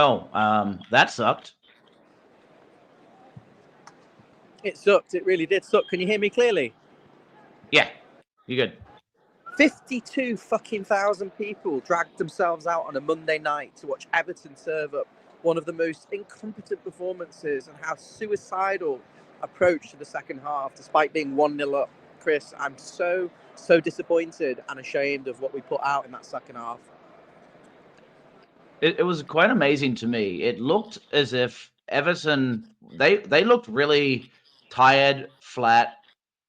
well. That sucked. It sucked. It really did suck. Can you hear me clearly? Yeah, you're good. 52 fucking thousand people dragged themselves out on a Monday night to watch Everton serve up one of the most incompetent performances and how suicidal approach to the second half, despite being 1-0 up. Chris, I'm so disappointed and ashamed of what we put out in that second half. It was quite amazing to me. It looked as if Everton, they looked really tired, flat,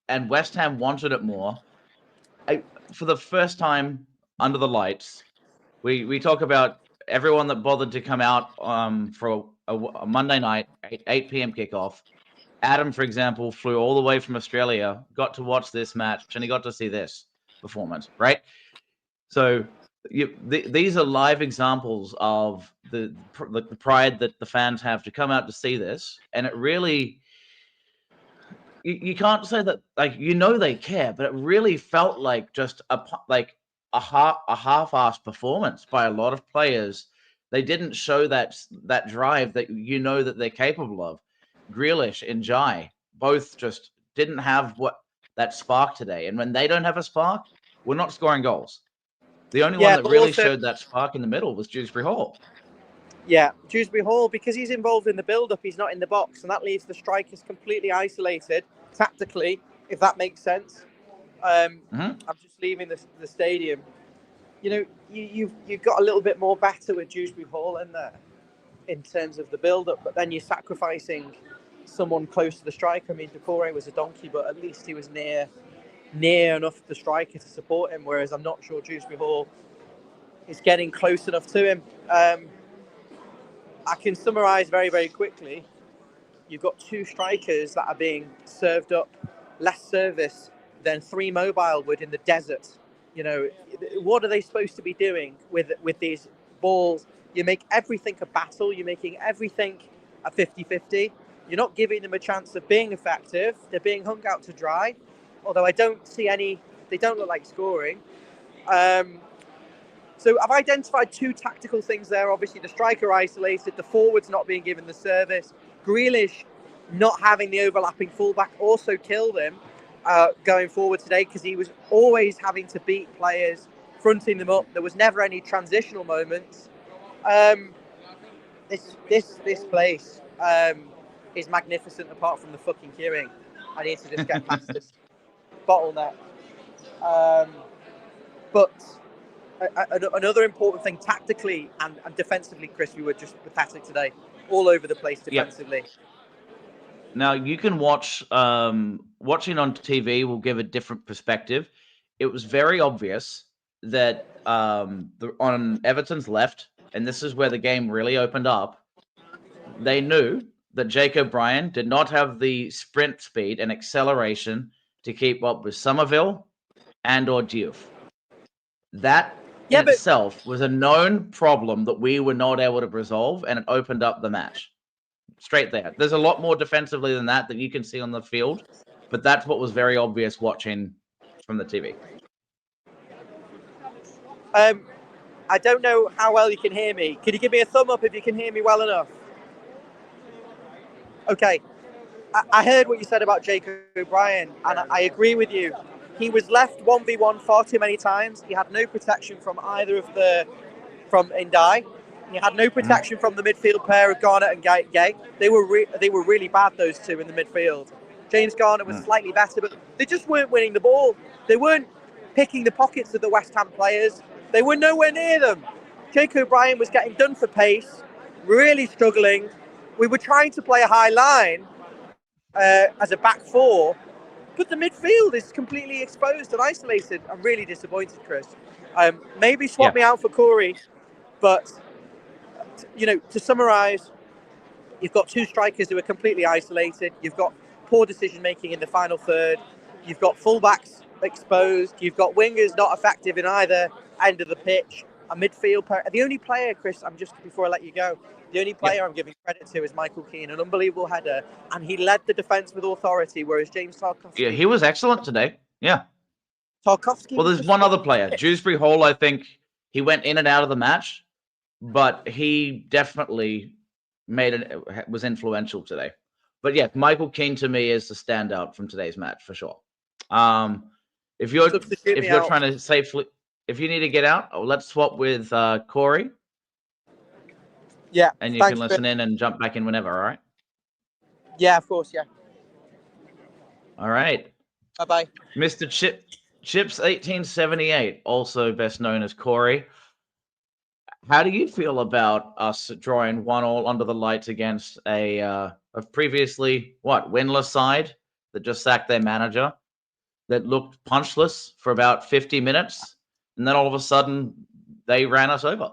and West Ham wanted it more. For the first time under the lights, we talk about everyone that bothered to come out for a Monday night, 8 p.m. kickoff. Adam, for example, flew all the way from Australia, got to watch this match, and he got to see this performance, right? So these are live examples of the pride that the fans have to come out to see this, and it really, you can't say that, like, they care, but it really felt like just a half-assed performance by a lot of players. They didn't show that drive that that they're capable of. Grealish and Jai both just didn't have that spark today, and when they don't have a spark, we're not scoring goals. The only one that really showed that spark in the middle was Dewsbury Hall. Yeah, Dewsbury Hall, because he's involved in the build-up, he's not in the box, and that leaves the strikers completely isolated tactically, if that makes sense. I'm just leaving the stadium. You've got a little bit more better with Dewsbury Hall in there in terms of the build-up, but then you're sacrificing someone close to the striker. I mean, Decore was a donkey, but at least he was near enough the striker to support him, whereas I'm not sure Dewsbury Hall is getting close enough to him. I can summarise very, very quickly. You've got two strikers that are being served up less service than 3 Mobile would in the desert. What are they supposed to be doing with these balls? You make everything a battle. You're making everything a 50-50. You're not giving them a chance of being effective. They're being hung out to dry. Although I don't see any, they don't look like scoring. So I've identified 2 tactical things there. Obviously, the striker isolated, the forwards not being given the service. Grealish not having the overlapping fullback also killed him going forward today, because he was always having to beat players, fronting them up. There was never any transitional moments. This place is magnificent apart from the fucking queuing. I need to just get past this bottleneck. But another important thing tactically and defensively, Chris, we were just pathetic today, all over the place defensively. Yep. Now you can watching on TV will give a different perspective. It was very obvious that on Everton's left, and this is where the game really opened up, they knew that Jake O'Brien did not have the sprint speed and acceleration to keep up with Somerville and or Diouf. That itself was a known problem that we were not able to resolve, and it opened up the match. Straight there. There's a lot more defensively than that you can see on the field, but that's what was very obvious watching from the TV. I don't know how well you can hear me. Can you give me a thumb up if you can hear me well enough? Okay. I heard what you said about Jacob O'Brien, and I agree with you. He was left 1v1 far too many times. He had no protection from either of from Ndai. He had no protection from the midfield pair of Garnett and Gay. They were really bad, those two in the midfield. James Garnett was slightly better, but they just weren't winning the ball. They weren't picking the pockets of the West Ham players. They were nowhere near them. Jake O'Brien was getting done for pace, really struggling. We were trying to play a high line as a back four, but the midfield is completely exposed and isolated. I'm really disappointed, Chris. Maybe swap me out for Corey, but to summarise, you've got 2 strikers who are completely isolated. You've got poor decision-making in the final third. You've got fullbacks exposed. You've got wingers not effective in either end of the pitch. A midfield player. The only player, Chris, before I let you go, the only player I'm giving credit to is Michael Keane, an unbelievable header, and he led the defence with authority, whereas James Tarkowski... Yeah, he was excellent today. Yeah. Tarkowski... Well, there's one other player. Dewsbury Hall, I think, he went in and out of the match. but he definitely was influential today. But yeah, Michael Keane to me is the standout from today's match for sure. If you're Substitute me out. trying to safely, if you need to get out, let's swap with Corey, Yeah. and you can Thanks, Chris. listen in and jump back in whenever. All right. Yeah, of course. Yeah. All right. Bye bye. Mr. Chips 1878, also best known as Corey. How do you feel about us drawing 1-1 under the lights against a previously winless side that just sacked their manager, that looked punchless for about 50 minutes, and then all of a sudden they ran us over?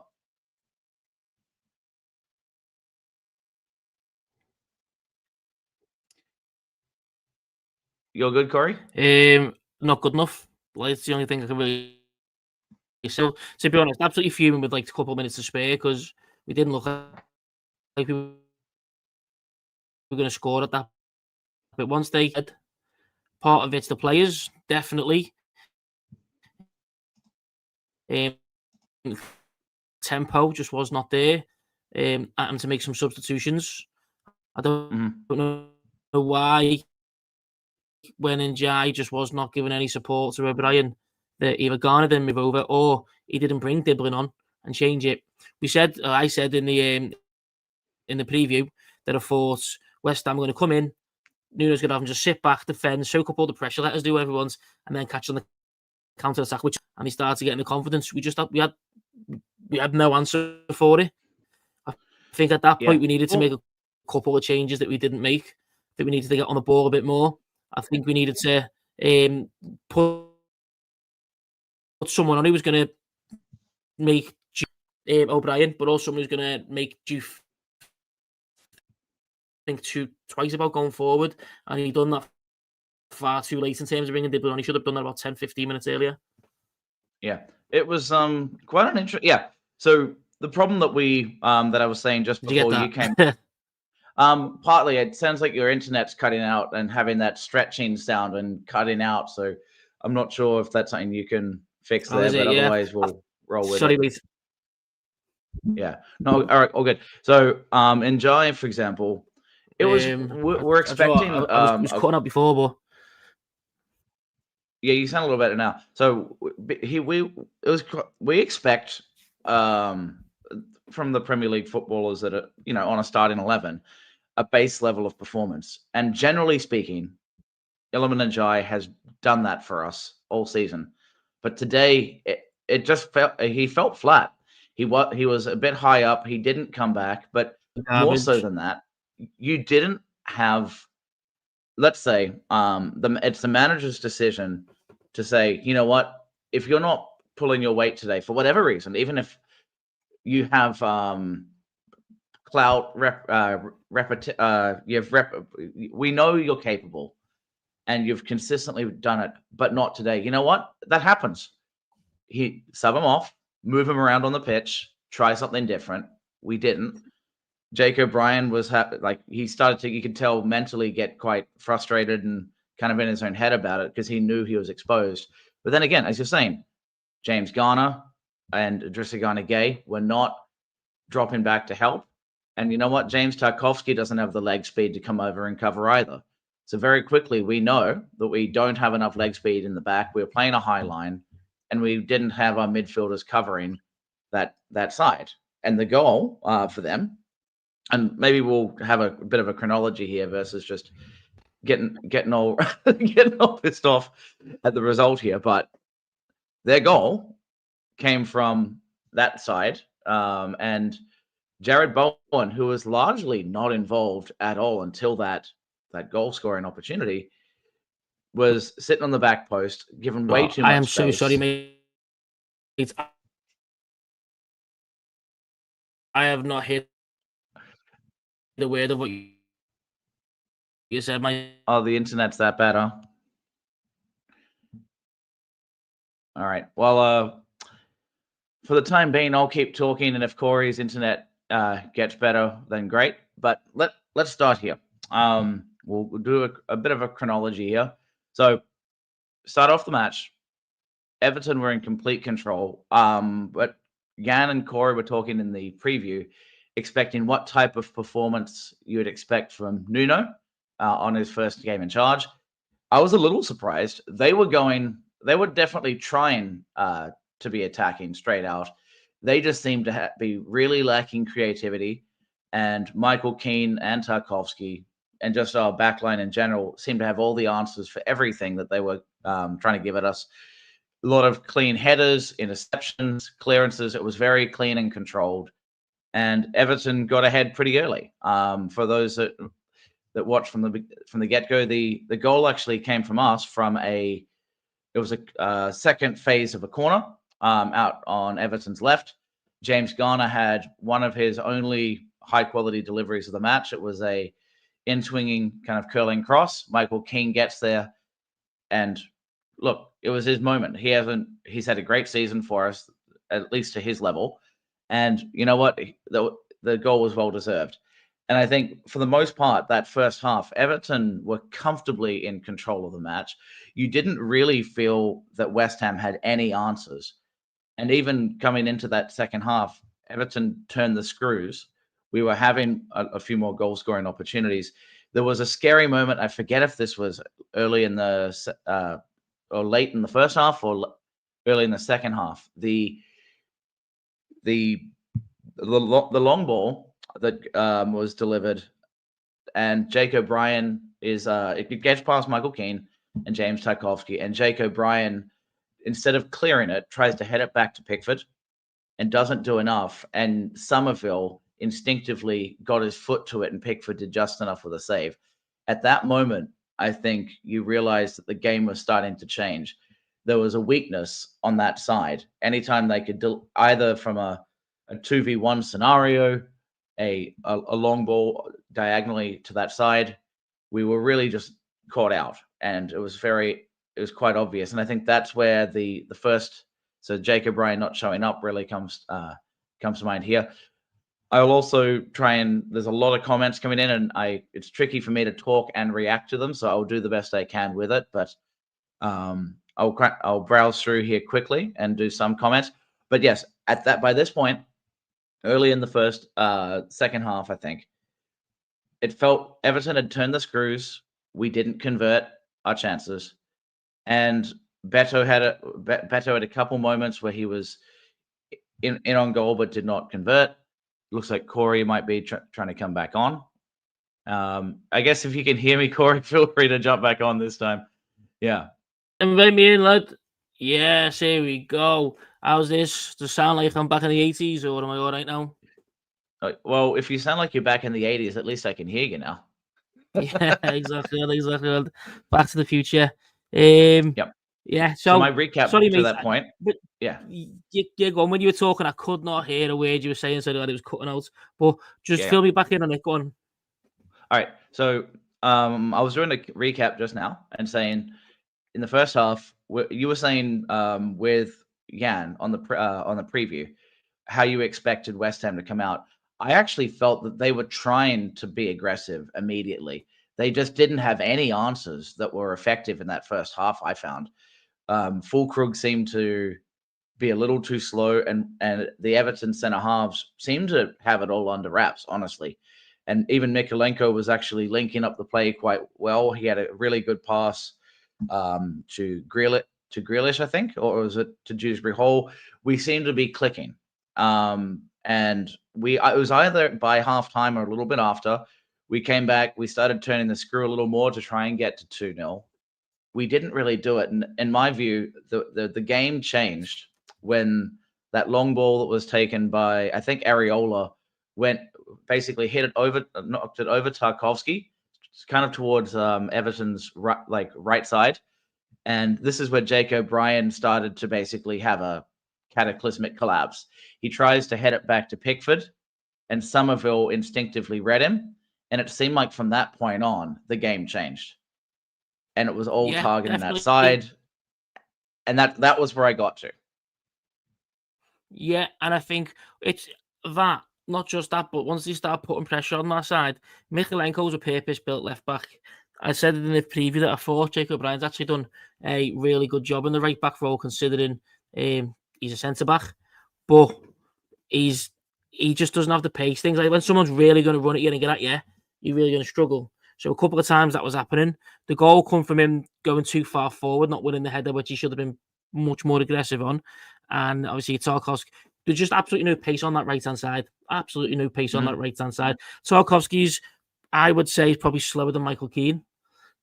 You're good, Corey? Not good enough. Like, it's the only thing I can really say. To be honest, absolutely fuming with like a couple of minutes to spare because we didn't look like we were going to score at that. But once they had, part of it's the players, definitely. Tempo just was not there. And to make some substitutions. I don't know why when Njai just was not giving any support to O'Brien, that either Garner didn't move over or he didn't bring Diblin on and change it. I said in the preview that I thought West Ham were going to come in, Nuno's going to have them just sit back, defend, soak up all the pressure, let us do whatever we want, and then catch on the counter attack. And he started getting the confidence. We had no answer for it. I think at that point we needed to make a couple of changes that we didn't make. I think we needed to get on the ball a bit more. I think we needed to put someone on who was going to make O'Brien, but also someone who's going to make Juve think twice about going forward. And he done that far too late in terms of bringing Diblin on. He should have done that about 10, 15 minutes earlier. Yeah, it was quite an interesting. Yeah, so the problem that that I was saying just before you came. Partly it sounds like your internet's cutting out and having that stretching sound and cutting out. So I'm not sure if that's something you can fix there, but otherwise we'll roll with it. Mate. Yeah. No. All right. All good. So, in Jai, for example, it was we're expecting. I was cutting out before, but yeah, you sound a little better now. So we expect from the Premier League footballers that are on a starting 11 a base level of performance, and generally speaking, Iliman Ndiaye has done that for us all season. But today, it just he felt flat. He was a bit high up. He didn't come back, but more so than that, you didn't have. Let's say it's the manager's decision to say, you know what, if you're not pulling your weight today for whatever reason, even if you have clout, we know you're capable, and you've consistently done it, but not today. You know what? That happens. He sub him off, move him around on the pitch, try something different. We didn't. Jake O'Brien was he started to, you could tell, mentally get quite frustrated and kind of in his own head about it because he knew he was exposed. But then again, as you're saying, James Garner and Idrissa Gana Gueye were not dropping back to help. And you know what? James Tarkowski doesn't have the leg speed to come over and cover either. So very quickly, we know that we don't have enough leg speed in the back. We were playing a high line, and we didn't have our midfielders covering that side. And the goal for them, and maybe we'll have a bit of a chronology here versus just getting all pissed off at the result here. But their goal came from that side, and Jared Bowen, who was largely not involved at all until that goal scoring opportunity, was sitting on the back post, given way too much space. I am so sorry, mate. I have not heard the word of what you said, mate. Oh, the internet's that bad, huh? All right. Well, for the time being, I'll keep talking, and if Corey's internet gets better, then great. But let's start here. We'll do a bit of a chronology here. So, start off the match. Everton were in complete control, but Jan and Corey were talking in the preview, expecting what type of performance you would expect from Nuno on his first game in charge. I was a little surprised. They were definitely trying to be attacking straight out. They just seemed to be really lacking creativity. And Michael Keane and Tarkowski and just our backline in general seemed to have all the answers for everything that they were trying to give at us. A lot of clean headers, interceptions, clearances. It was very clean and controlled. And Everton got ahead pretty early. For those that watched from the get-go, the goal actually came from us from it was a second phase of a corner out on Everton's left. James Garner had one of his only high-quality deliveries of the match. It was a in-swinging kind of curling cross. Michael Keane gets there, and look, it was his moment. He's had a great season for us, at least to his level. And you know what? The goal was well deserved. And I think for the most part, that first half, Everton were comfortably in control of the match. You didn't really feel that West Ham had any answers. And even coming into that second half, Everton turned the screws. We were having a few more goal scoring opportunities. There was a scary moment. I forget if this was early in the or late in the first half or early in the second half. The long ball that was delivered, and Jake O'Brien it gets past Michael Keane and James Tarkowski, and Jake O'Brien, instead of clearing it, tries to head it back to Pickford and doesn't do enough. And Somerville instinctively got his foot to it, and Pickford did just enough with a save. At that moment, I think you realized that the game was starting to change. There was a weakness on that side. Anytime they could either from a 2v1 scenario, a long ball diagonally to that side, we were really just caught out, and it was quite obvious. And I think that's where the first, so Jake O'Brien not showing up really comes to mind here. I'll also try and, there's a lot of comments coming in, and it's tricky for me to talk and react to them, so I'll do the best I can with it. But I'll browse through here quickly and do some comments. But yes, by this point, early in the second half, I think it felt Everton had turned the screws. We didn't convert our chances, and Beto had a couple moments where he was in on goal but did not convert. Looks like Corey might be trying to come back on. I guess if you can hear me, Corey, feel free to jump back on this time. Yeah. Invite me in, lad. Yes, here we go. How's this? Does it sound like I'm back in the 80s, or am I all right now? Well, if you sound like you're back in the 80s, at least I can hear you now. Yeah, exactly. Back to the future. Yep. Yeah. So my recap to that point. Yeah. You go on. When you were talking, I could not hear a word you were saying, so that it was cutting out. But just fill me back in on it. Go on. All right. So I was doing a recap just now and saying in the first half, you were saying with Jan on the preview how you expected West Ham to come out. I actually felt that they were trying to be aggressive immediately. They just didn't have any answers that were effective in that first half, I found. Fulkrug seemed to be a little too slow, and the Everton centre halves seemed to have it all under wraps, honestly. And even Mikalenko was actually linking up the play quite well. He had a really good pass to Grealish, I think, or was it to Dewsbury Hall? We seemed to be clicking. And it was either by halftime or a little bit after. We came back, we started turning the screw a little more to try and get to 2-0. We didn't really do it. And in my view, the game changed when that long ball that was taken by, I think, Areola basically knocked it over Tarkowski, kind of towards Everton's right side. And this is where Jake O'Brien started to basically have a cataclysmic collapse. He tries to head it back to Pickford, and Somerville instinctively read him. And it seemed like from that point on, the game changed. And it was all targeting that side. And that was where I got to. Yeah, and I think it's that, not just that, but once they start putting pressure on that side, Mikalenko's a purpose-built left-back. I said it in the preview that I thought Jake O'Brien's actually done a really good job in the right-back role, considering he's a centre-back. But he just doesn't have the pace. Things like when someone's really going to run at you and get at you, you're really going to struggle. So a couple of times that was happening. The goal come from him going too far forward, not winning the header, which he should have been much more aggressive on. And obviously Tarkowski, there's just absolutely no pace on that right-hand side. Absolutely no pace on that right-hand side. Tarkowski's, I would say, is probably slower than Michael Keane.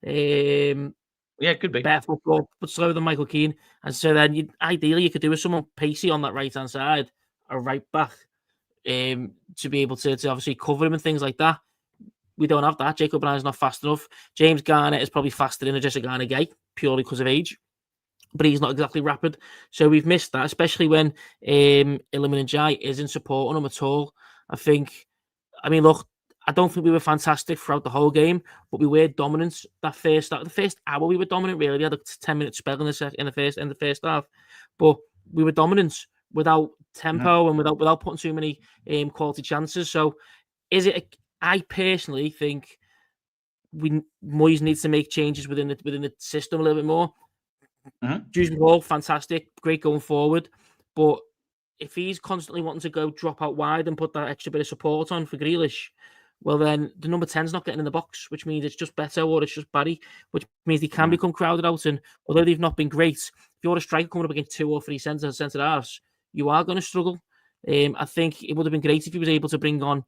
Yeah, it could be. Better football, but slower than Michael Keane. And so then ideally you could do with someone pacey on that right-hand side, a right back, to be able to obviously cover him and things like that. We don't have that. Jacob Ryan's not fast enough. James Garner is probably faster than Jesse Garner Gay, purely because of age. But he's not exactly rapid. So we've missed that, especially when Iliman Ndiaye isn't supporting him at all. I mean, look, I don't think we were fantastic throughout the whole game, but we were dominant. The first hour we were dominant, really. We had a 10-minute spell in the first half. But we were dominant without tempo and without putting too many quality chances. So I personally think Moyes needs to make changes within the system a little bit more. Dewsbury Hall, fantastic, great going forward, but if he's constantly wanting to go drop out wide and put that extra bit of support on for Grealish, well then the number 10's not getting in the box, which means it's just Beto or it's just Barry, which means they can become crowded out. And although they've not been great, if you're a striker coming up against 2 or 3 centre halves, you are going to struggle. I think it would have been great if he was able to bring on.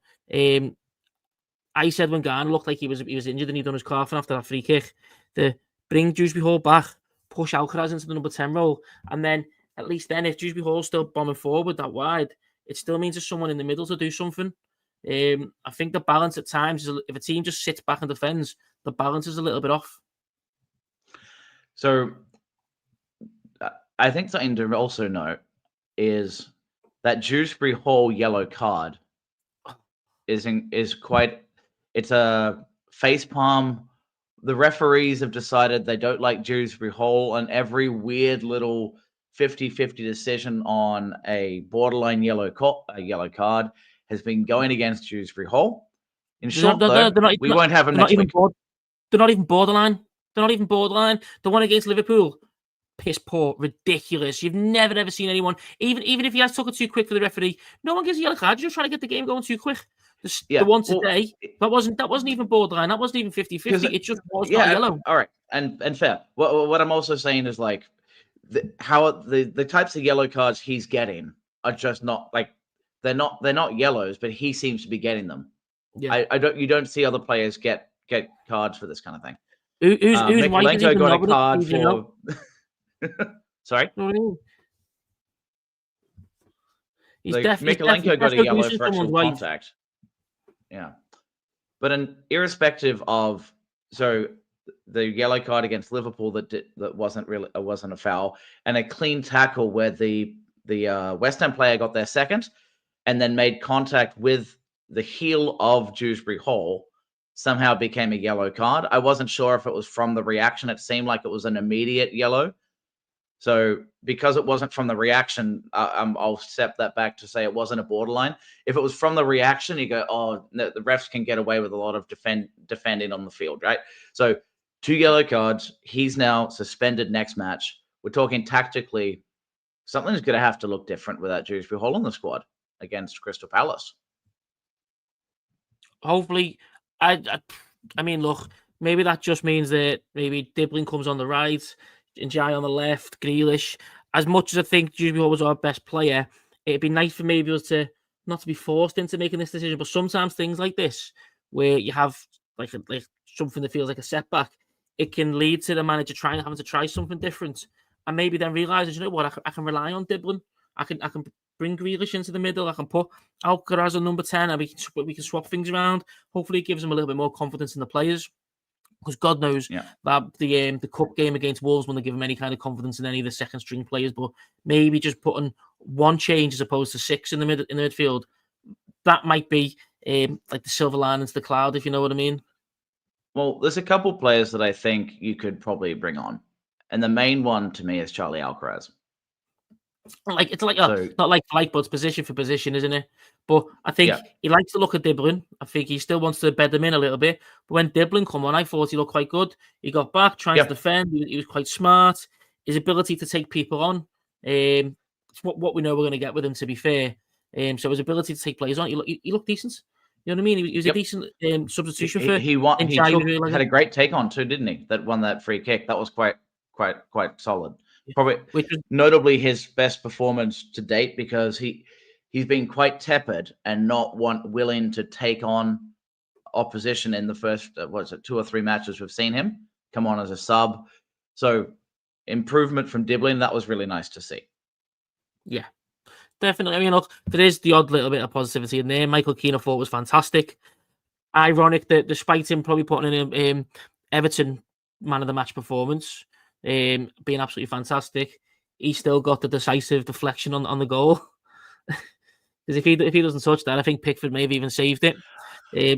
I said when Garner looked like he was injured and he'd done his coffin after that free kick, to bring Dewsbury Hall back, push Alcaraz into the number 10 role, and then at least then if Dewsbury Hall's still bombing forward that wide, it still means there's someone in the middle to do something. I think the balance at times is, if a team just sits back and defends, the balance is a little bit off. So I think something to also note is that Dewsbury Hall yellow card is quite. It's a facepalm. The referees have decided they don't like Dewsbury Hall, and every weird little 50-50 decision on a borderline yellow card has been going against Dewsbury Hall. In short, we won't have him next week. They're not even borderline. They're not even borderline. The one against Liverpool, piss poor, ridiculous. You've never ever seen anyone, even if he has took it too quick for the referee, no one gives a yellow card. You're just trying to get the game going too quick. The one today, that wasn't even borderline. That wasn't even 50-50. It just was not yellow. All right, and fair. What I'm also saying is like how the types of yellow cards he's getting are just not like they're not yellows, but he seems to be getting them. Yeah, you don't see other players get cards for this kind of thing. Who's Mikalenko got a card for? Sorry. Mikalenko got a yellow for actual contact. Yeah, but irrespective of the yellow card against Liverpool that wasn't a foul, and a clean tackle where the West Ham player got their second, and then made contact with the heel of Dewsbury Hall, somehow became a yellow card. I wasn't sure if it was from the reaction. It seemed like it was an immediate yellow. So because it wasn't from the reaction, I'll step that back to say it wasn't a borderline. If it was from the reaction, you go, oh, no, the refs can get away with a lot of defending on the field, right? So 2 yellow cards. He's now suspended next match. We're talking tactically, something's going to have to look different without Dewsbury Hall in the squad against Crystal Palace. Hopefully, I mean, look, maybe that just means that maybe Dibbling comes on the right, Ndiaye on the left, Grealish. As much as I think Dewsbury Hall was our best player, it'd be nice for maybe us to not to be forced into making this decision. But sometimes things like this, where you have like something that feels like a setback, it can lead to the manager having to try something different, and maybe then realizes, you know what, I can rely on Dibbling. I can bring Grealish into the middle. I can put Alcaraz on number 10, and we can swap things around. Hopefully, it gives them a little bit more confidence in the players. Because God knows that the cup game against Wolves wouldn't give him any kind of confidence in any of the second string players. But maybe just putting one change as opposed to 6 in the midfield, that might be like the silver lining to the cloud, if you know what I mean. Well, there's a couple players that I think you could probably bring on, and the main one to me is Charlie Alcaraz. Not like but it's position for position, isn't it? But I think he likes to look at Dibbling. I think he still wants to bed them in a little bit. But when Dibbling come on, I thought he looked quite good. He got back, trying to defend. He was quite smart. His ability to take people on, it's what we know we're going to get with him, to be fair. So his ability to take players on, he looked decent. You know what I mean? He was a decent substitution for. He had a great take on too, didn't he? That won that free kick. That was quite solid. Probably notably his best performance to date, because he's been quite tepid and not willing to take on opposition in the first 2 or 3 matches we've seen him come on as a sub. So improvement from Diblin. That was really nice to see. Yeah, definitely. I mean, look, there is the odd little bit of positivity in there. Michael Keane, I thought, was fantastic. Ironic that despite him probably putting in Everton man of the match performance, being absolutely fantastic, he still got the decisive deflection on the goal. Because if he doesn't touch that, I think Pickford may have even saved it.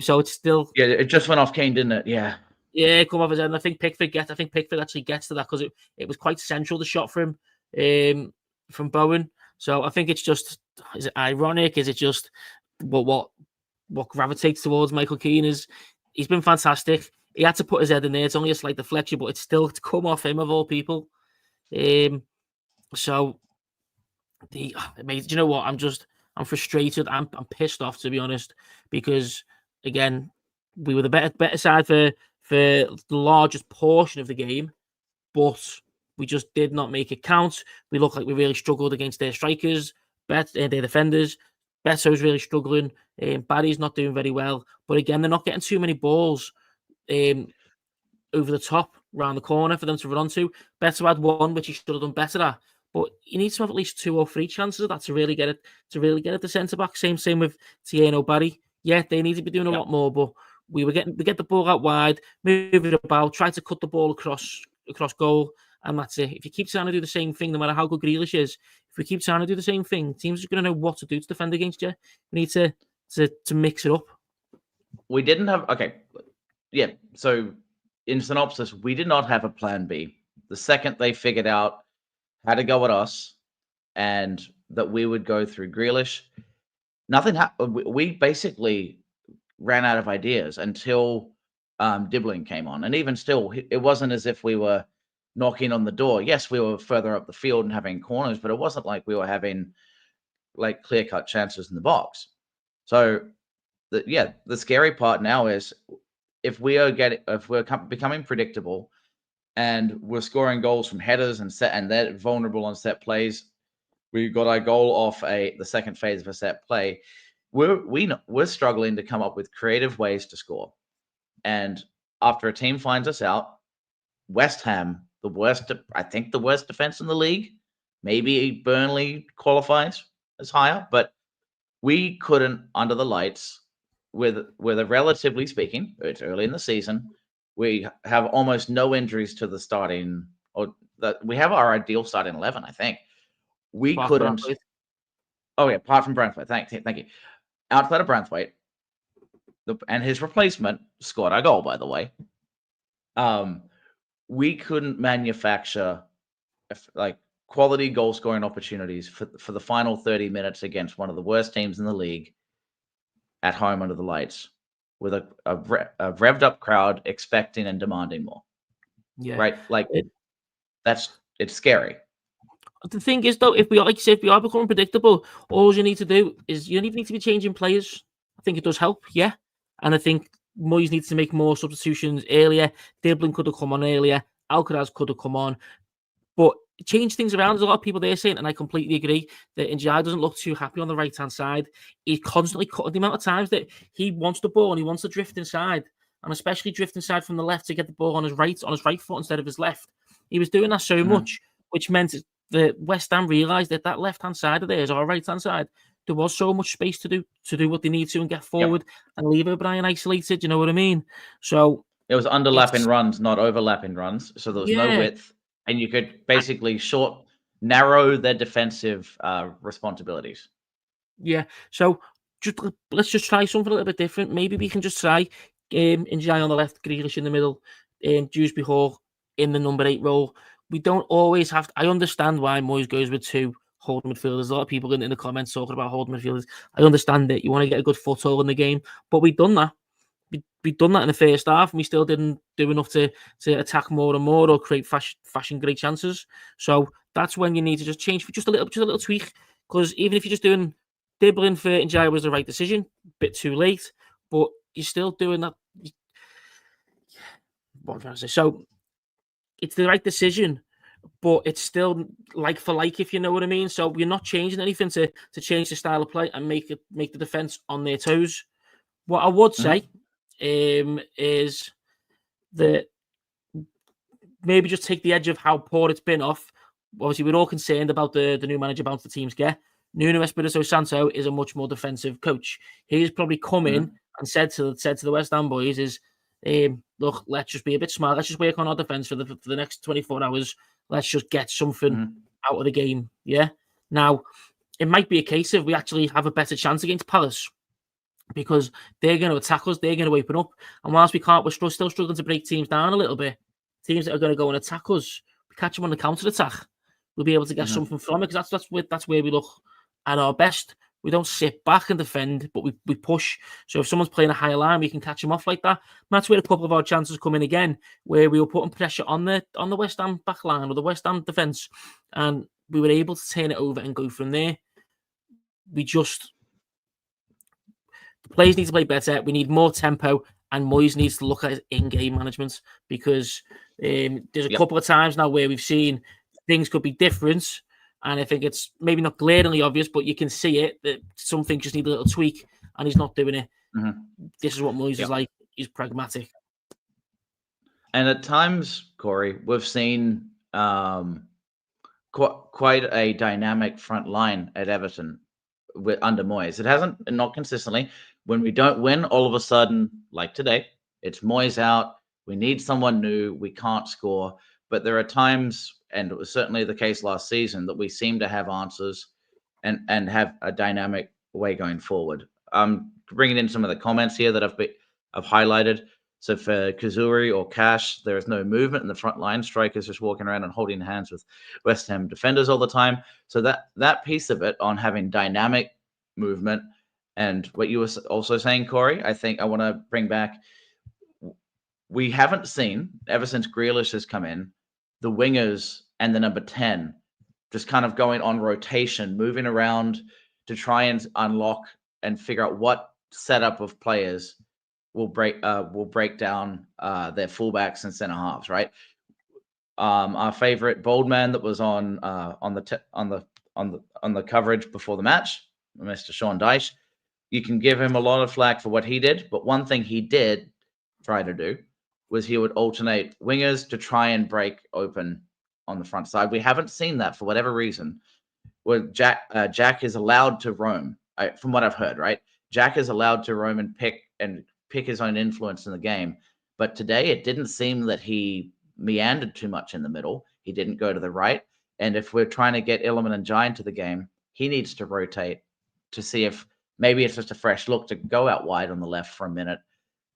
So it's still it just went off Kane, didn't it? Yeah, come off his end. I think Pickford actually gets to that, because it was quite central, the shot from Bowen. So I think it's just, is it ironic? Is it just what gravitates towards Michael Keane? Is he's been fantastic. He had to put his head in there. It's only a slight deflection, but it's still to come off him of all people. So do you know what? I'm frustrated. I'm pissed off, to be honest, because again, we were the better side for the largest portion of the game, but we just did not make it count. We look like we really struggled against their strikers, their defenders. Beto's really struggling. Barry's not doing very well. But again, they're not getting too many balls over the top, around the corner for them to run onto. Beto had one, which he should have done better at. But you need to have at least 2 or 3 chances of that to really get it at the centre back. Same with Tieno Barry. Yeah, they need to be doing a lot more, but we get the ball out wide, move it about, try to cut the ball across goal, and that's it. If you keep trying to do the same thing, no matter how good Grealish is, if we keep trying to do the same thing, teams are going to know what to do to defend against you. We need to mix it up. We didn't have So in synopsis, we did not have a plan B. The second they figured out how to go at us, and that we would go through Grealish, nothing happened. We basically ran out of ideas until Diblin came on, and even still, it wasn't as if we were knocking on the door. Yes, we were further up the field and having corners, but it wasn't like we were having like clear-cut chances in the box. So, the scary part now is if we're becoming predictable, and we're scoring goals from headers and they're vulnerable on set plays. We got our goal off the second phase of a set play. We're struggling to come up with creative ways to score. And after a team finds us out, West Ham, the worst defense in the league. Maybe Burnley qualifies as higher, but we couldn't, under the lights, with a relatively speaking, it's early in the season. We have almost no injuries to the starting, we have our ideal starting 11, I think. We couldn't. Oh yeah, apart from Branthwaite. Thank you. Outside of Branthwaite, and his replacement scored our goal, by the way. We couldn't manufacture like quality goal scoring opportunities for the final 30 minutes against one of the worst teams in the league at home under the lights, with a revved up crowd expecting and demanding more. Yeah. Right? Like it's scary. The thing is, though, if we are becoming predictable, all you need to do is you don't even need to be changing players. I think it does help, yeah. And I think Moyes needs to make more substitutions earlier. Diblin could have come on earlier. Alcaraz could have come on. But change things around. There's a lot of people there saying, and I completely agree, that Ndiaye doesn't look too happy on the right-hand side. He's constantly cutting the amount of times that he wants the ball and he wants to drift inside, and especially drift inside from the left to get the ball on his right foot instead of his left. He was doing that so much, which meant that West Ham realised that left-hand side of theirs, or right-hand side, there was so much space to do what they need to and get forward and leave O'Brien isolated. You know what I mean? So it was underlapping runs, not overlapping runs. So there was no width, and you could basically narrow their defensive responsibilities. Yeah. So let's just try something a little bit different. Maybe we can just try Ndiaye on the left, Grealish in the middle, Dewsbury Hall in the number 8 role. We don't always have to. I understand why Moyes goes with 2 holding midfielders. There's a lot of people in the comments talking about holding midfielders. I understand it. You want to get a good foothold in the game, but we've done that. We've done that in the first half, and we still didn't do enough to attack more and more or create fashion great chances. So that's when you need to just change for just a little tweak. Because even if you're just doing Dibbling for Njai was the right decision. A bit too late, but you're still doing that. What am I trying to say? So it's the right decision, but it's still like for like, if you know what I mean. So you're not changing anything to change the style of play and make the defense on their toes. What I would say is that maybe just take the edge of how poor it's been off. Obviously, we're all concerned about the new manager bounce the teams get. Nuno Espirito Santo is a much more defensive coach. He's probably come in and said to the West Ham boys is, look, let's just be a bit smart. Let's just work on our defense for the next 24 hours. Let's just get something out of the game. Yeah. Now, it might be a case of we actually have a better chance against Palace because they're going to attack us. They're going to open up. And whilst we're still struggling to break teams down a little bit, teams that are going to go and attack us, we catch them on the counter attack. We'll be able to get something from it because that's where we look at our best. We don't sit back and defend, but we push. So if someone's playing a higher line, we can catch them off like that. And that's where a couple of our chances come in again, where we were putting pressure on the West Ham back line or the West Ham defence, and we were able to turn it over and go from there. The players need to play better. We need more tempo, and Moyes needs to look at his in-game management because there's a couple of times now where we've seen things could be different. And I think it's maybe not glaringly obvious, but you can see it that some things just need a little tweak, and he's not doing it. This is what Moyes is like. He's pragmatic. And at times, Corey, we've seen quite a dynamic front line at Everton under Moyes. It hasn't, not consistently. When we don't win, all of a sudden, like today, it's Moyes out. We need someone new. We can't score. But there are times, and it was certainly the case last season, that we seem to have answers and have a dynamic way going forward. Bringing in some of the comments here that I've highlighted. So for Kazuri or Cash, there is no movement in the front line. Strikers just walking around and holding hands with West Ham defenders all the time. So that piece of it on having dynamic movement, and what you were also saying, Corey, I think I want to bring back. We haven't seen, ever since Grealish has come in, the wingers and the number 10 just kind of going on rotation, moving around to try and unlock and figure out what setup of players will break down their fullbacks and center halves, right? Our favorite bold man that was on the coverage before the match, Mr. Sean Dyche, you can give him a lot of flack for what he did, but one thing he did try to do was he would alternate wingers to try and break open on the front side. We haven't seen that for whatever reason. Where Jack is allowed to roam, from what I've heard, right? Jack is allowed to roam and pick his own influence in the game. But today it didn't seem that he meandered too much in the middle. He didn't go to the right. And if we're trying to get Illiman and Jai into the game, he needs to rotate to see if maybe it's just a fresh look to go out wide on the left for a minute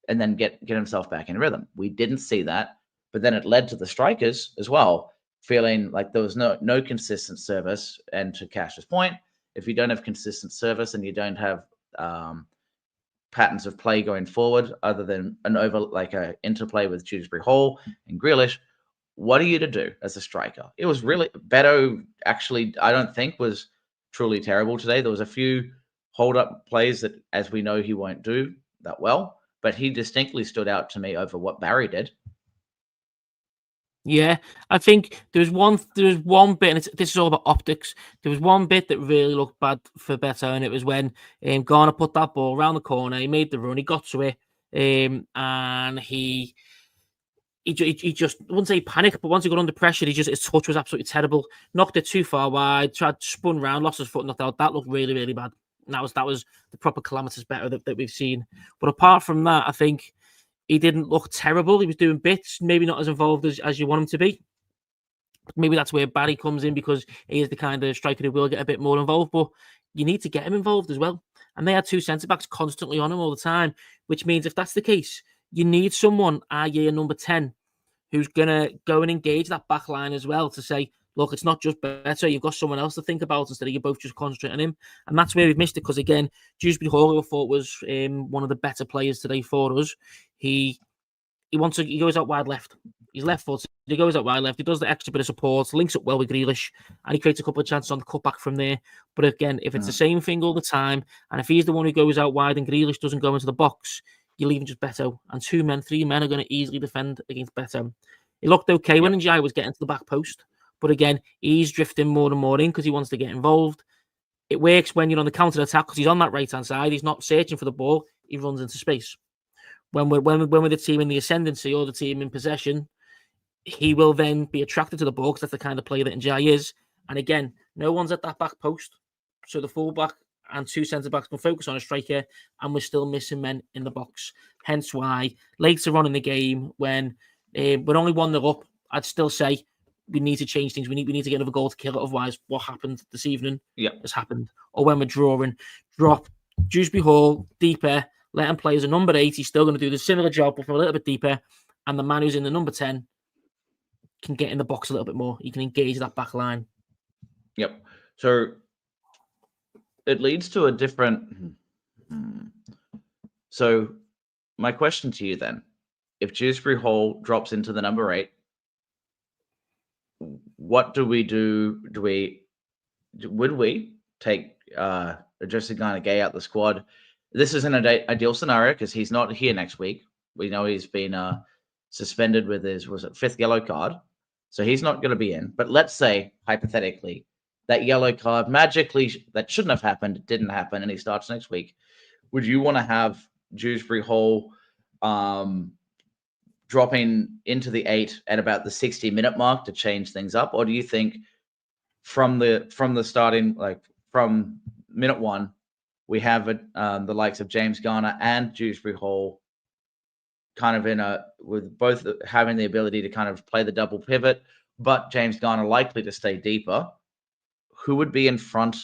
and then get himself back in rhythm. We didn't see that, but then it led to the strikers as well, feeling like there was no consistent service. And to Cash's point, if you don't have consistent service and you don't have patterns of play going forward, other than an interplay with Dewsbury Hall and Grealish, what are you to do as a striker? It was really Beto. Actually, I don't think was truly terrible today. There was a few hold-up plays that, as we know, he won't do that well, but he distinctly stood out to me over what Barry did. Yeah, I think there was one bit, and this is all about optics. There was one bit that really looked bad for Beto, and it was when Garner put that ball around the corner. He made the run, he got to it, and he just, I wouldn't say panicked, but once he got under pressure, his touch was absolutely terrible. Knocked it too far wide, spun round, lost his foot, knocked out. That looked really, really bad. And that was the proper calamitous Beto that we've seen. But apart from that, I think he didn't look terrible. He was doing bits, maybe not as involved as you want him to be. But maybe that's where Barry comes in, because he is the kind of striker who will get a bit more involved. But you need to get him involved as well. And they had two centre-backs constantly on him all the time, which means if that's the case, you need someone, i.e. a number 10, who's going to go and engage that back line as well to say, look, it's not just Beto, you've got someone else to think about instead of you both just concentrating on him. And that's where we've missed it, because, again, Dewsbury Hall, I thought, was one of the better players today for us. He goes out wide left. He's left-footed. he goes out wide left, he does the extra bit of support, links up well with Grealish, and he creates a couple of chances on the cutback from there. But again, if it's the same thing all the time, and if he's the one who goes out wide and Grealish doesn't go into the box, you're leaving just Beto. And 3 men are going to easily defend against Beto. It looked okay when Njai was getting to the back post. But again, he's drifting more and more in because he wants to get involved. It works when you're on the counter attack because he's on that right hand side. He's not searching for the ball. He runs into space. When we're the team in the ascendancy or the team in possession, he will then be attracted to the ball because that's the kind of player that Njai is. And again, no one's at that back post. So the fullback and 2 centre-backs can focus on a striker, and we're still missing men in the box. Hence why later on in the game, when we're only 1-0 up, I'd still say we need to change things. We need to get another goal to kill it. Otherwise, what happened this evening has happened. Or when we're drawing, drop Dewsbury Hall deeper, let him play as a number 8. He's still going to do the similar job, but from a little bit deeper. And the man who's in the number 10 can get in the box a little bit more. He can engage that back line. Yep. So it leads to a different. So my question to you then, if Dewsbury Hall drops into the number 8, what do we do? Would we take Jesse Gay out the squad? This isn't an ideal scenario because he's not here next week. We know he's been suspended with his 5th yellow card, so he's not going to be in. But let's say hypothetically that yellow card magically that shouldn't have happened, it didn't happen, and he starts next week. Would you want to have Dewsbury Hall dropping into the 8 at about the 60-minute mark to change things up, or do you think from the starting, like from minute 1, we have the likes of James Garner and Dewsbury Hall kind of with both having the ability to kind of play the double pivot, but James Garner likely to stay deeper? Who would be in front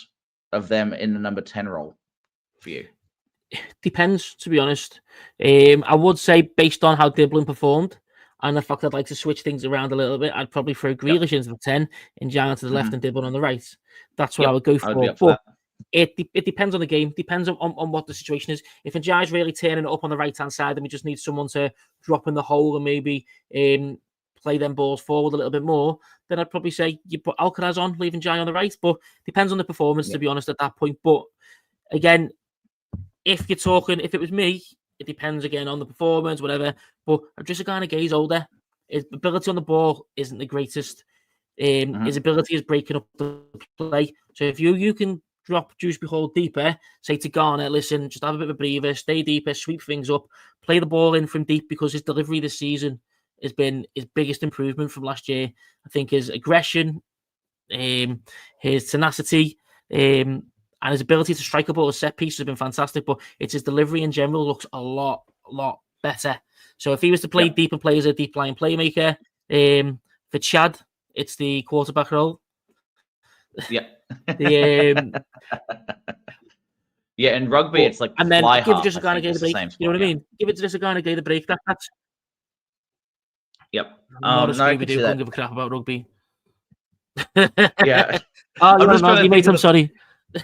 of them in the number 10 role for you? Depends, to be honest. I would say based on how Diblin performed and the fact I'd like to switch things around a little bit, I'd probably throw Grealish into the 10 and Jan to the left and Diblin on the right. That's what I would go for. But it depends on the game. Depends on what the situation is. If Njai's really turning it up on the right-hand side, then we just need someone to drop in the hole and maybe play them balls forward a little bit more, then I'd probably say you put Alcaraz on, leaving Njai on the right. But depends on the performance, to be honest, at that point. But again, if it was me, it depends again on the performance, whatever. But Idrissa Gay's older. His ability on the ball isn't the greatest. His ability is breaking up the play. So if you can drop Dewsbury Hall deeper, say to Garner, listen, just have a bit of a breather, stay deeper, sweep things up, play the ball in from deep, because his delivery this season has been his biggest improvement from last year. I think his aggression, his tenacity, and his ability to strike a ball as set pieces have been fantastic, but it's his delivery in general looks a lot better. So if he was to play deep and play as a deep line playmaker, for Chad, it's the quarterback role. Yeah. Yeah, in rugby, it's like and then fly give half, it just a guy to get the break. You know what I mean? Give it to just a guy to get the break. That's Yep. Not a Scooby-Doo. Couldn't give a crap about rugby. Yeah. Oh, mate, I'm sorry.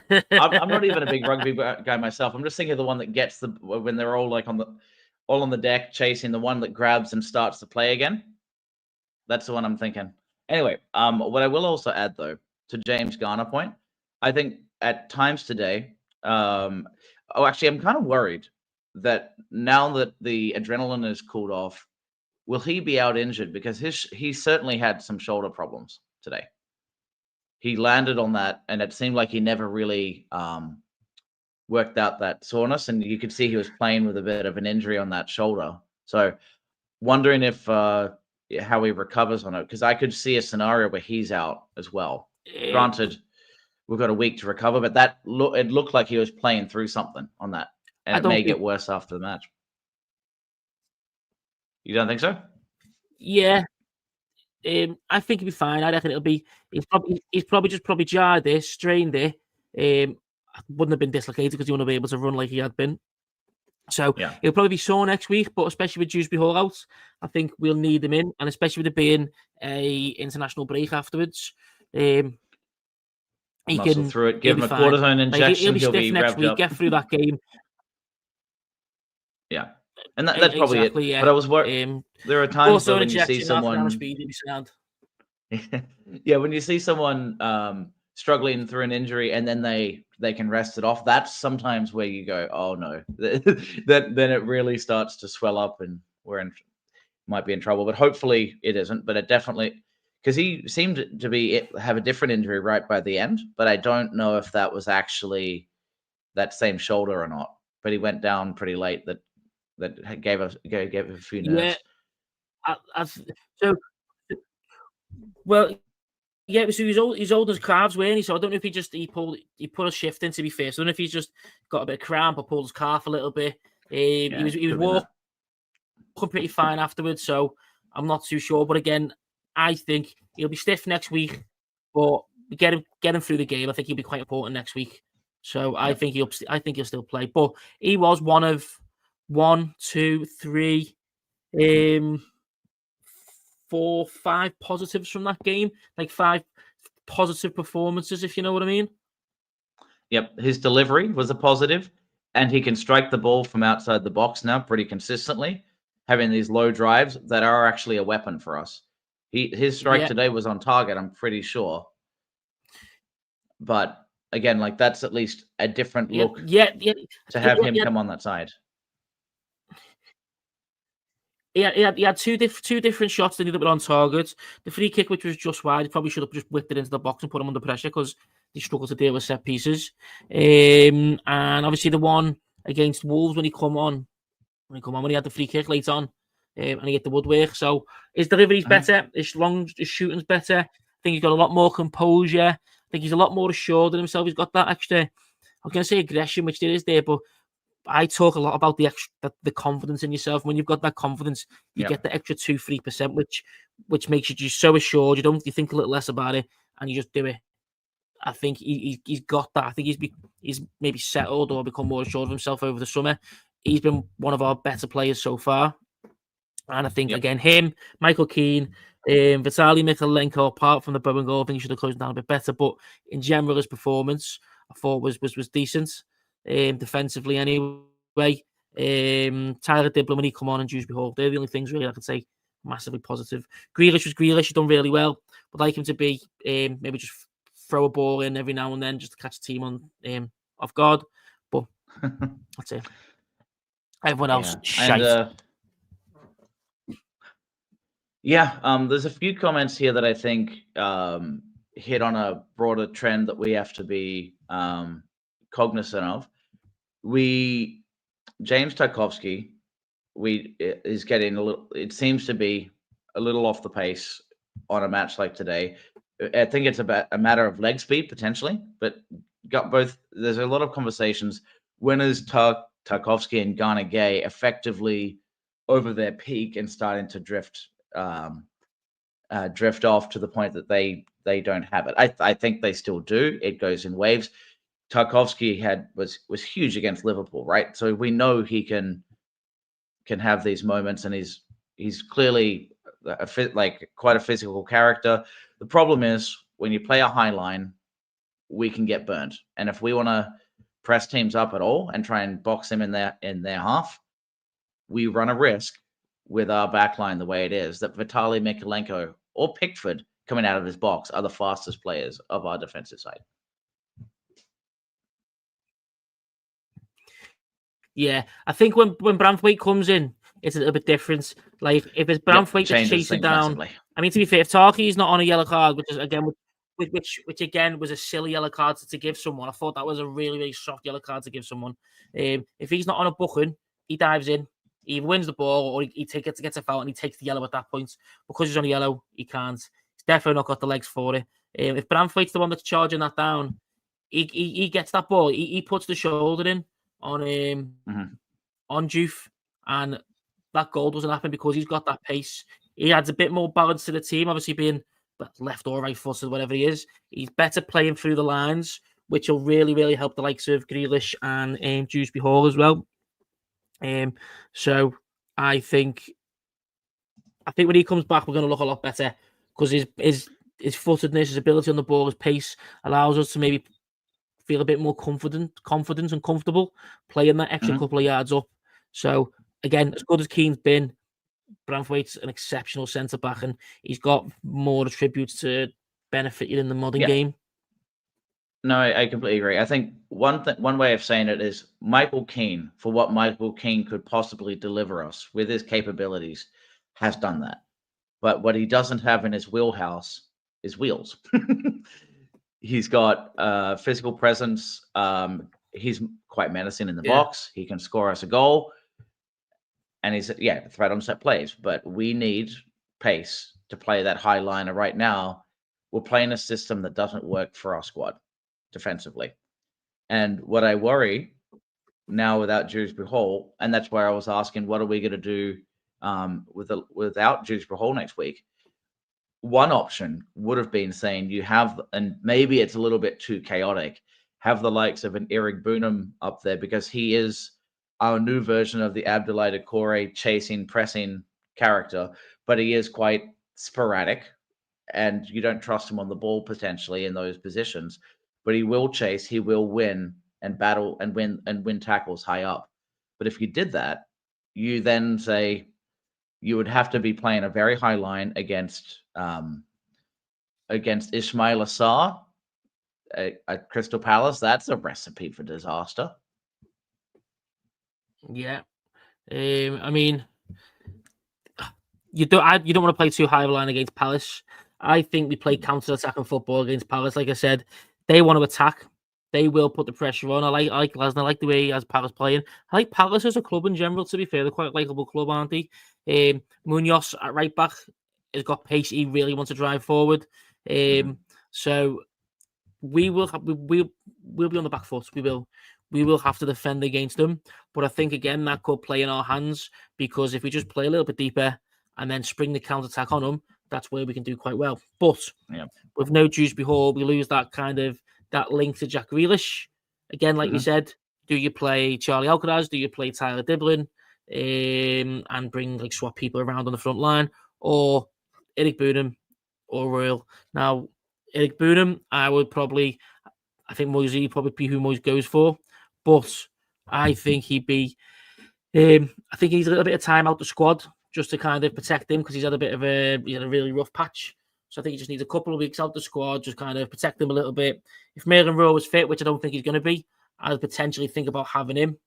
I'm not even a big rugby guy myself. I'm just thinking of the one that gets when they're all like all on the deck chasing, the one that grabs and starts to play again. That's the one I'm thinking. Anyway, what I will also add though to James Garner point, I think at times today, actually I'm kind of worried that now that the adrenaline is cooled off, will he be out injured? Because he certainly had some shoulder problems today. He landed on that, and it seemed like he never really worked out that soreness, and you could see he was playing with a bit of an injury on that shoulder. So wondering if how he recovers on it, because I could see a scenario where he's out as well. Granted, we've got a week to recover, but it looked like he was playing through something on that, and it may get worse after the match. You don't think so? Yeah. I think he'll be fine. I reckon he's probably jarred this, strained it. Wouldn't have been dislocated because he wouldn't be able to run like he had been. So he'll probably be sore next week, but especially with Dewsbury Hall out, I think we'll need him in, and especially with it being a international break afterwards, he can through it, give him a cortisone injection. He'll be stiff next week. Get through that game. Yeah. And that's probably exactly, it. yeah. But I was worried. There are times also when you see someone. Speed, sound. Yeah, when you see someone struggling through an injury and then they can rest it off, that's sometimes where you go, oh no, then it really starts to swell up and might be in trouble. But hopefully it isn't. But it definitely, because he seemed to have a different injury right by the end, but I don't know if that was actually that same shoulder or not. But he went down pretty late. That gave a few nerves. Yeah, so well. Yeah, so he's old as calves, weren't he? So I don't know if he put a shift in, to be fair. So I don't know if he's just got a bit of cramp or pulled his calf a little bit. He was walking pretty fine afterwards, so I'm not too sure. But again, I think he'll be stiff next week, but get him through the game. I think he'll be quite important next week. So I think he'll still play. But he was one of 1, 2, 3, 4, 5 positives from that game, like 5 positive performances, if you know what I mean. Yep, his delivery was a positive, and he can strike the ball from outside the box now pretty consistently, having these low drives that are actually a weapon for us. His strike today was on target, I'm pretty sure. But again, like that's at least a different look to have him come on that side. Yeah, he had two different shots that he did on target. The free kick, which was just wide, he probably should have just whipped it into the box and put him under pressure because he struggled to deal with set pieces. And obviously the one against Wolves when he had the free kick late on, and he hit the woodwork. So his delivery's better, his shooting's better. I think he's got a lot more composure. I think he's a lot more assured in himself. He's got that extra, I was going to say aggression, which there is there, but I talk a lot about the confidence in yourself. When you've got that confidence, you get the extra 2-3%, which makes you just so assured. You think a little less about it, and you just do it. I think he's got that. I think he's maybe settled or become more assured of himself over the summer. He's been one of our better players so far, and I think again him, Michael Keane, Vitaly Mykolenko, apart from the Bowen goal, I think he should have closed down a bit better. But in general, his performance I thought was decent. Defensively anyway. Tyler Dibblin when he come on and Dewsbury Hall, they're the only things really I could say massively positive. Grealish was Grealish, he's done really well. Would like him to be maybe just throw a ball in every now and then just to catch a team on off guard. But that's it. Everyone else shite. And, there's a few comments here that I think hit on a broader trend that we have to be cognizant of. James Tarkowski, is getting a little. It seems to be a little off the pace on a match like today. I think it's about a matter of leg speed potentially, but got both. There's a lot of conversations. When is Tarkowski and Ghana Gay effectively over their peak and starting to drift off to the point that they don't have it? I think they still do. It goes in waves. Tarkowski was huge against Liverpool, right? So we know he can have these moments, and he's clearly quite a physical character. The problem is when you play a high line, we can get burned, and if we want to press teams up at all and try and box them in their half, we run a risk with our back line the way it is that Vitaly Mykolenko or Pickford coming out of his box are the fastest players of our defensive side. Yeah, I think when Branthwaite comes in, it's a little bit different. Like if it's Branthwaite that's chasing down. Massively. I mean, to be fair, if Tarky's not on a yellow card, which is again, which again was a silly yellow card to give someone, I thought that was a really really soft yellow card to give someone. If he's not on a booking, he dives in, he either wins the ball or he gets a foul and he takes the yellow at that point. Because he's on a yellow, he can't. He's definitely not got the legs for it. If Branthwaite's the one that's charging that down, he gets that ball. He puts the shoulder in on Juve, and that goal doesn't happen because he's got that pace. He adds a bit more balance to the team, obviously being left or right footed, whatever he is. He's better playing through the lines, which will really, really help the likes of Grealish and Dewsbury Hall as well. So I think when he comes back, we're going to look a lot better because his footedness, his ability on the ball, his pace allows us to maybe feel a bit more confident and comfortable playing that extra couple of yards up. So again, as good as Keane's been, Branthwaite's an exceptional centre back, and he's got more attributes to benefit you in the modern game. No, I completely agree. I think one way of saying it is Michael Keane, for what Michael Keane could possibly deliver us with his capabilities, has done that. But what he doesn't have in his wheelhouse is wheels. He's got physical presence. He's quite menacing in the box. He can score us a goal. And he's, threat on set plays. But we need pace to play that high liner right now. We're playing a system that doesn't work for our squad defensively. And what I worry now without Dewsbury Hall, and that's where I was asking, what are we going to do without Dewsbury Hall next week? One option would have been saying you have, and maybe it's a little bit too chaotic, have the likes of an Eric Boonham up there because he is our new version of the Abdoulaye Doucouré chasing, pressing character, but he is quite sporadic and you don't trust him on the ball potentially in those positions, but he will chase, he will win and battle and win tackles high up. But if you did that, you then say you would have to be playing a very high line against Ismail Assar at Crystal Palace. That's a recipe for disaster. Yeah, I mean, you don't want to play too high of a line against Palace. I think we play counter-attacking football against Palace. Like I said, they want to attack. They will put the pressure on. I like Glasner. I like the way he has Palace playing. I like Palace as a club in general, to be fair. They're quite a likeable club, aren't they? Munoz at right back has got pace. He really wants to drive forward. So we'll be on the back foot. We will have to defend against them. But I think, again, that could play in our hands because if we just play a little bit deeper and then spring the counter-attack on them, that's where we can do quite well. But with no Dewsbury Hall, we lose that link to Jack Grealish. Again, like we said, do you play Charlie Alcaraz? Do you play Tyler Diblin and bring swap people around on the front line? Or Eric Boonham or Royal? Now, Eric Boonham, I think Moisey probably be who Moise goes for. But I think he'd be... I think he's a little bit of time out the squad just to kind of protect him because he's had a really rough patch. So I think he just needs a couple of weeks out the squad, just kind of protect him a little bit. If Merlin Rowe was fit, which I don't think he's going to be, I'd potentially think about having him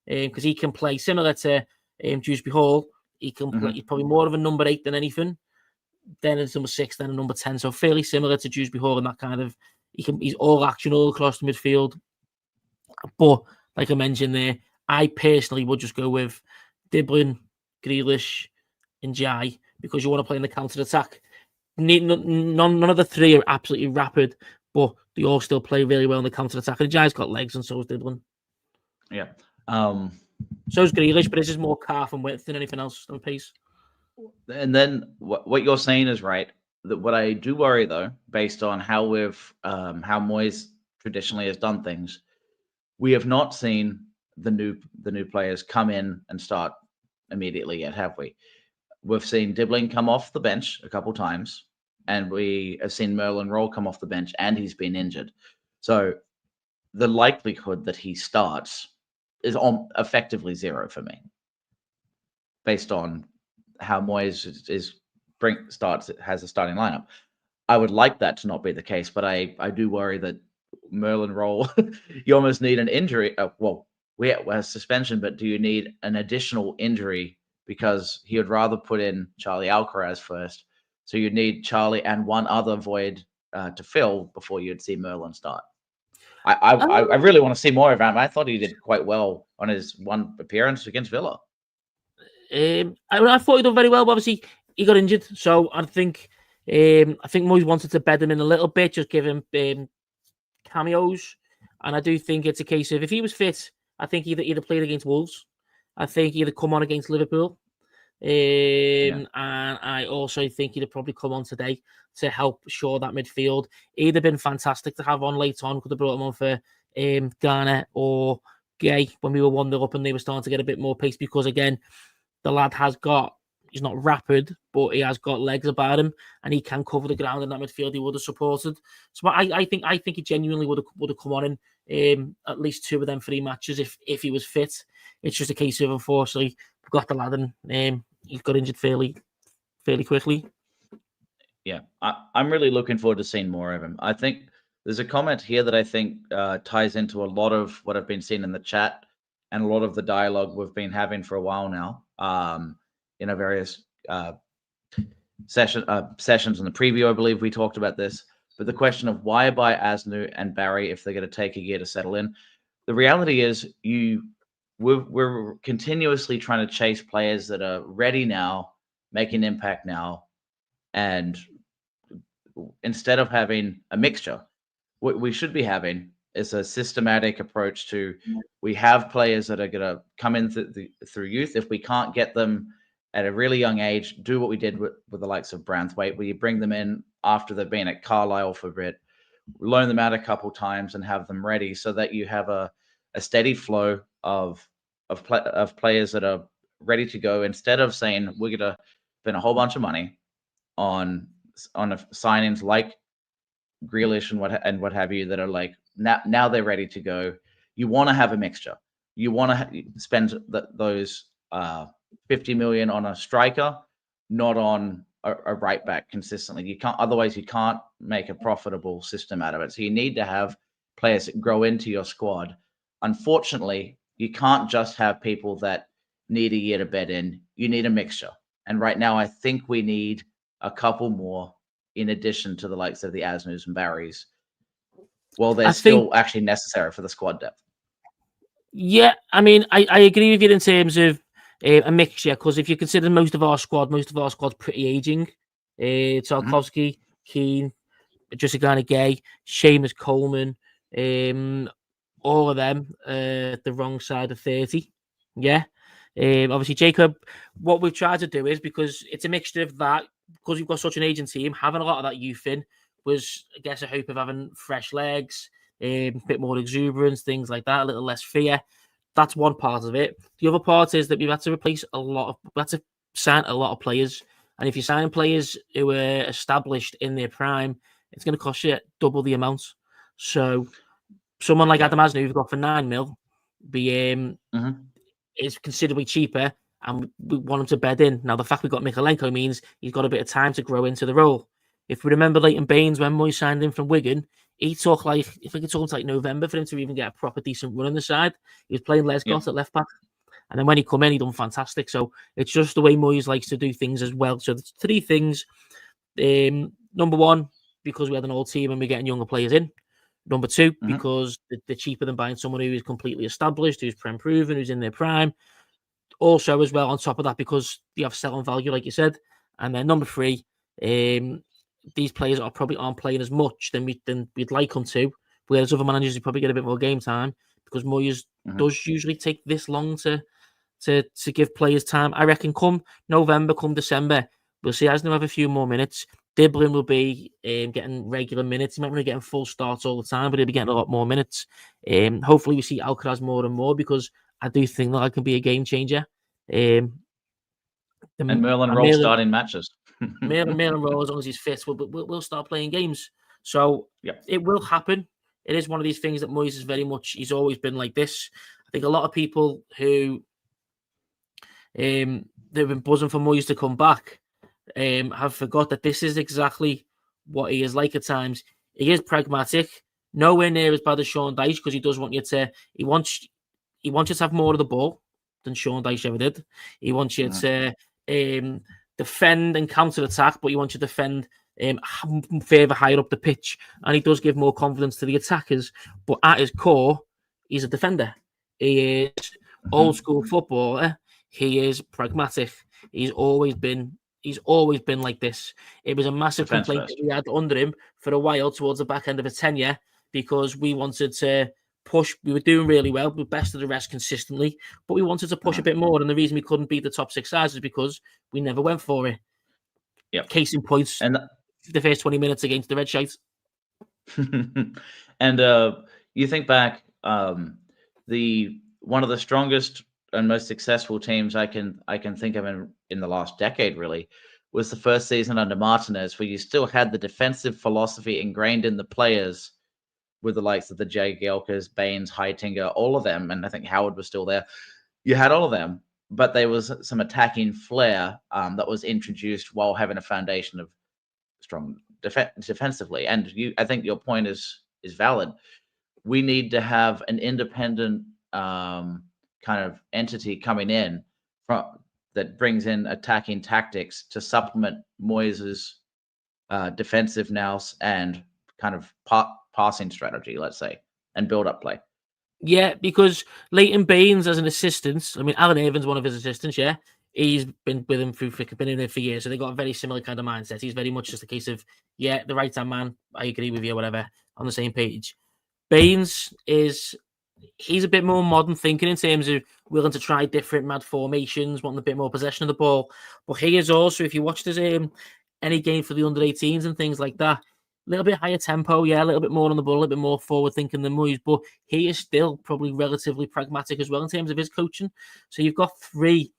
because he can play similar to Dewsbury Hall. He can play, he's probably more of a number 8 than anything. Then it's number 6, then a number 10. So fairly similar to Dewsbury Hall in that kind of, he's all action all across the midfield. But like I mentioned there, I personally would just go with Diblin, Grealish, and Jai because you want to play in the counter-attack. None of the three are absolutely rapid, but they all still play really well in the counter-attack. And Jai's got legs and so is Diblin. Yeah. So is Grealish, but this is more calf and width than anything else on pace. And then what you're saying is right. That what I do worry though, based on how how Moyes traditionally has done things, we have not seen the new players come in and start immediately yet, have we? We've seen Diblin come off the bench a couple times, and we have seen Merlin Roll come off the bench, and he's been injured. So the likelihood that he starts is effectively 0 for me, based on how Moyes has a starting lineup. I would like that to not be the case, but I do worry that Merlin Roll, you almost need an injury. We have a suspension, but do you need an additional injury because he would rather put in Charlie Alcaraz first? So you'd need Charlie and one other void to fill before you'd see Merlin start. I really want to see more of him. I thought he did quite well on his one appearance against Villa. I thought he did very well, but obviously he got injured. So I think Moyes wanted to bed him in a little bit, just give him cameos. And I do think it's a case of if he was fit, I think he'd either played against Wolves. I think he'd have come on against Liverpool. And I also think he'd have probably come on today to help shore that midfield. He'd have been fantastic to have on late on. Could have brought him on for Garner or Gay when we were 1-0 up and they were starting to get a bit more pace because, again, the lad has got not rapid, but he has got legs about him, and he can cover the ground in that midfield. He would have supported. So I think he genuinely would have come on in at least 2 of them 3 matches if he was fit. It's just a case of, unfortunately, we've got the lad and he got injured fairly quickly. Yeah, I'm really looking forward to seeing more of him. I think there's a comment here that I think ties into a lot of what I've been seeing in the chat and a lot of the dialogue we've been having for a while now. Various sessions in the preview, I believe we talked about this. But the question of why buy Asnu and Barry if they're going to take a year to settle in? The reality is we're continuously trying to chase players that are ready now, making impact now, and instead of having a mixture, what we should be having is a systematic approach to, we have players that are going to come in through youth. If we can't get them at a really young age, do what we did with the likes of Branthwaite, where you bring them in after they've been at Carlisle for a bit, loan them out a couple times and have them ready so that you have a steady flow of players that are ready to go, instead of saying we're going to spend a whole bunch of money on signings like Grealish and what have you that are like now they're ready to go. You want to have a mixture. You want to spend those 50 million on a striker, not on a right back consistently. You can't, otherwise you can't make a profitable system out of it. So you need to have players that grow into your squad. Unfortunately, you can't just have people that need a year to bed in. You need a mixture. And right now, I think we need a couple more in addition to the likes of the Asnus and Barrys. Well, they're still actually necessary for the squad depth. Yeah, I mean, I agree with you in terms of a mixture, because if you consider most of our squad's pretty aging. Tarkowski, Keane, Jessica Gay, Seamus Coleman, all of them the wrong side of 30. Yeah. Obviously, Jacob, what we've tried to do is, because it's a mixture of that, because we've got such an aging team, having a lot of that youth in was, I guess, a hope of having fresh legs, a bit more exuberance, things like that, a little less fear. That's one part of it. The other part is that we've had to replace sign a lot of players. And if you're signing players who are established in their prime, it's going to cost you double the amount. So someone like Adam Asnu, who've got for 9 mil, is considerably cheaper, and we want him to bed in. Now, the fact we've got Mikalenko means he's got a bit of time to grow into the role. If we remember Leighton Baines, when Moyes signed him from Wigan, he took like November for him to even get a proper decent run on the side. He was playing Lescott at left back. And then when he come in, he done fantastic. So it's just the way Moyes likes to do things as well. So there's 3 things. Number 1, because we had an old team and we're getting younger players in. Number 2, because they're cheaper than buying someone who is completely established, who's prem proven, who's in their prime. Also, as well, on top of that, because you have selling value, like you said. And then number 3, these players probably aren't playing as much than we'd like them to. Whereas other managers, you probably get a bit more game time, because Moyes does usually take this long to give players time. I reckon come November, come December, we'll see Asnu have a few more minutes. Diblin will be getting regular minutes. He might not be getting full starts all the time, but he'll be getting a lot more minutes. Hopefully, we see Alcaraz more and more, because I do think that can be a game changer. And Merlin Roll starting matches. Merlin Roll, as long as he's fit, we'll start playing games. So it will happen. It is one of these things that Moyes is very much, he's always been like this. I think a lot of people who they've been buzzing for Moyes to come back have forgot that this is exactly what he is like at times. He is pragmatic, nowhere near as bad as Sean Dyche, because he does want you to, he wants you to have more of the ball than Sean Dyche ever did. He wants you to defend and counter-attack, but he wants you to defend further higher up the pitch. And he does give more confidence to the attackers, but at his core, he's a defender. He is old school footballer. He is pragmatic. He's always been like this. It was a massive complaint that we had under him for a while towards the back end of his tenure, because we wanted to push. We were doing really well, we were best of the rest consistently, but we wanted to push a bit more. And the reason we couldn't beat the top 6 sides is because we never went for it. Case in point, and the first 20 minutes against the Red Shites. And you think back, one of the strongest and most successful teams I can think of in the last decade really was the first season under Martinez, where you still had the defensive philosophy ingrained in the players with the likes of the Jagielkas, Baines, Heitinga, all of them, and I think Howard was still there. You had all of them, but there was some attacking flair that was introduced while having a foundation of strong defensively. And I think your point is valid. We need to have an independent kind of entity coming in that brings in attacking tactics to supplement Moyes' defensive nous and kind of passing strategy, let's say, and build-up play. Yeah, because Leighton Baines as an assistant, I mean, Alan Irvin's one of his assistants, yeah. He's been with him been in there for years, so they got a very similar kind of mindset. He's very much just a case of, yeah, the right-hand man, I agree with you, whatever, on the same page. Baines he's a bit more modern thinking in terms of willing to try different mad formations, wanting a bit more possession of the ball. But he is also, if you watched his any game for the under-18s and things like that, a little bit higher tempo, yeah, a little bit more on the ball, a little bit more forward-thinking than Moyes, but he is still probably relatively pragmatic as well in terms of his coaching. So you've got 3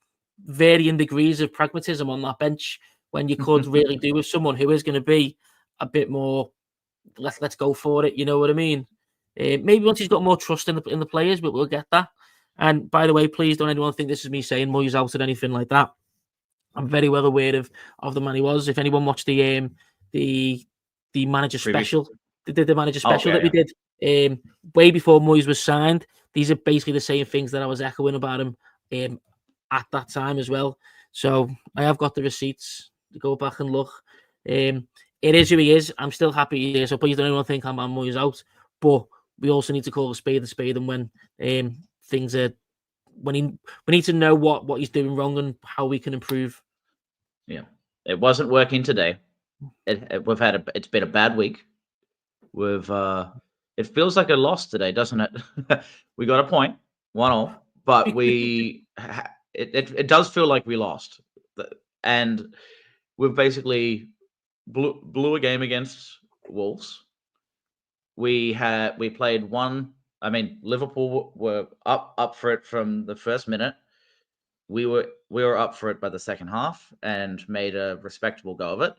varying degrees of pragmatism on that bench when you could really do with someone who is going to be a bit more, let's go for it, you know what I mean? Maybe once he's got more trust in the players, but we'll get that. And by the way, please don't anyone think this is me saying Moyes out or anything like that. I'm very well aware of the man he was. If anyone watched the manager special, the manager special that we did way before Moyes was signed, these are basically the same things that I was echoing about him at that time as well. So I have got the receipts to go back and look. It is who he is. I'm still happy here, so please don't anyone think I'm Moyes out. But we also need to call a spade, and when things are, we need to know what he's doing wrong and how we can improve. Yeah, it wasn't working today. It's been a bad week. It feels like a loss today, doesn't it? We got a point, 1-1, but it does feel like we lost, and we've basically blew a game against Wolves. We played one. I mean, Liverpool were up for it from the first minute. We were up for it by the second half and made a respectable go of it.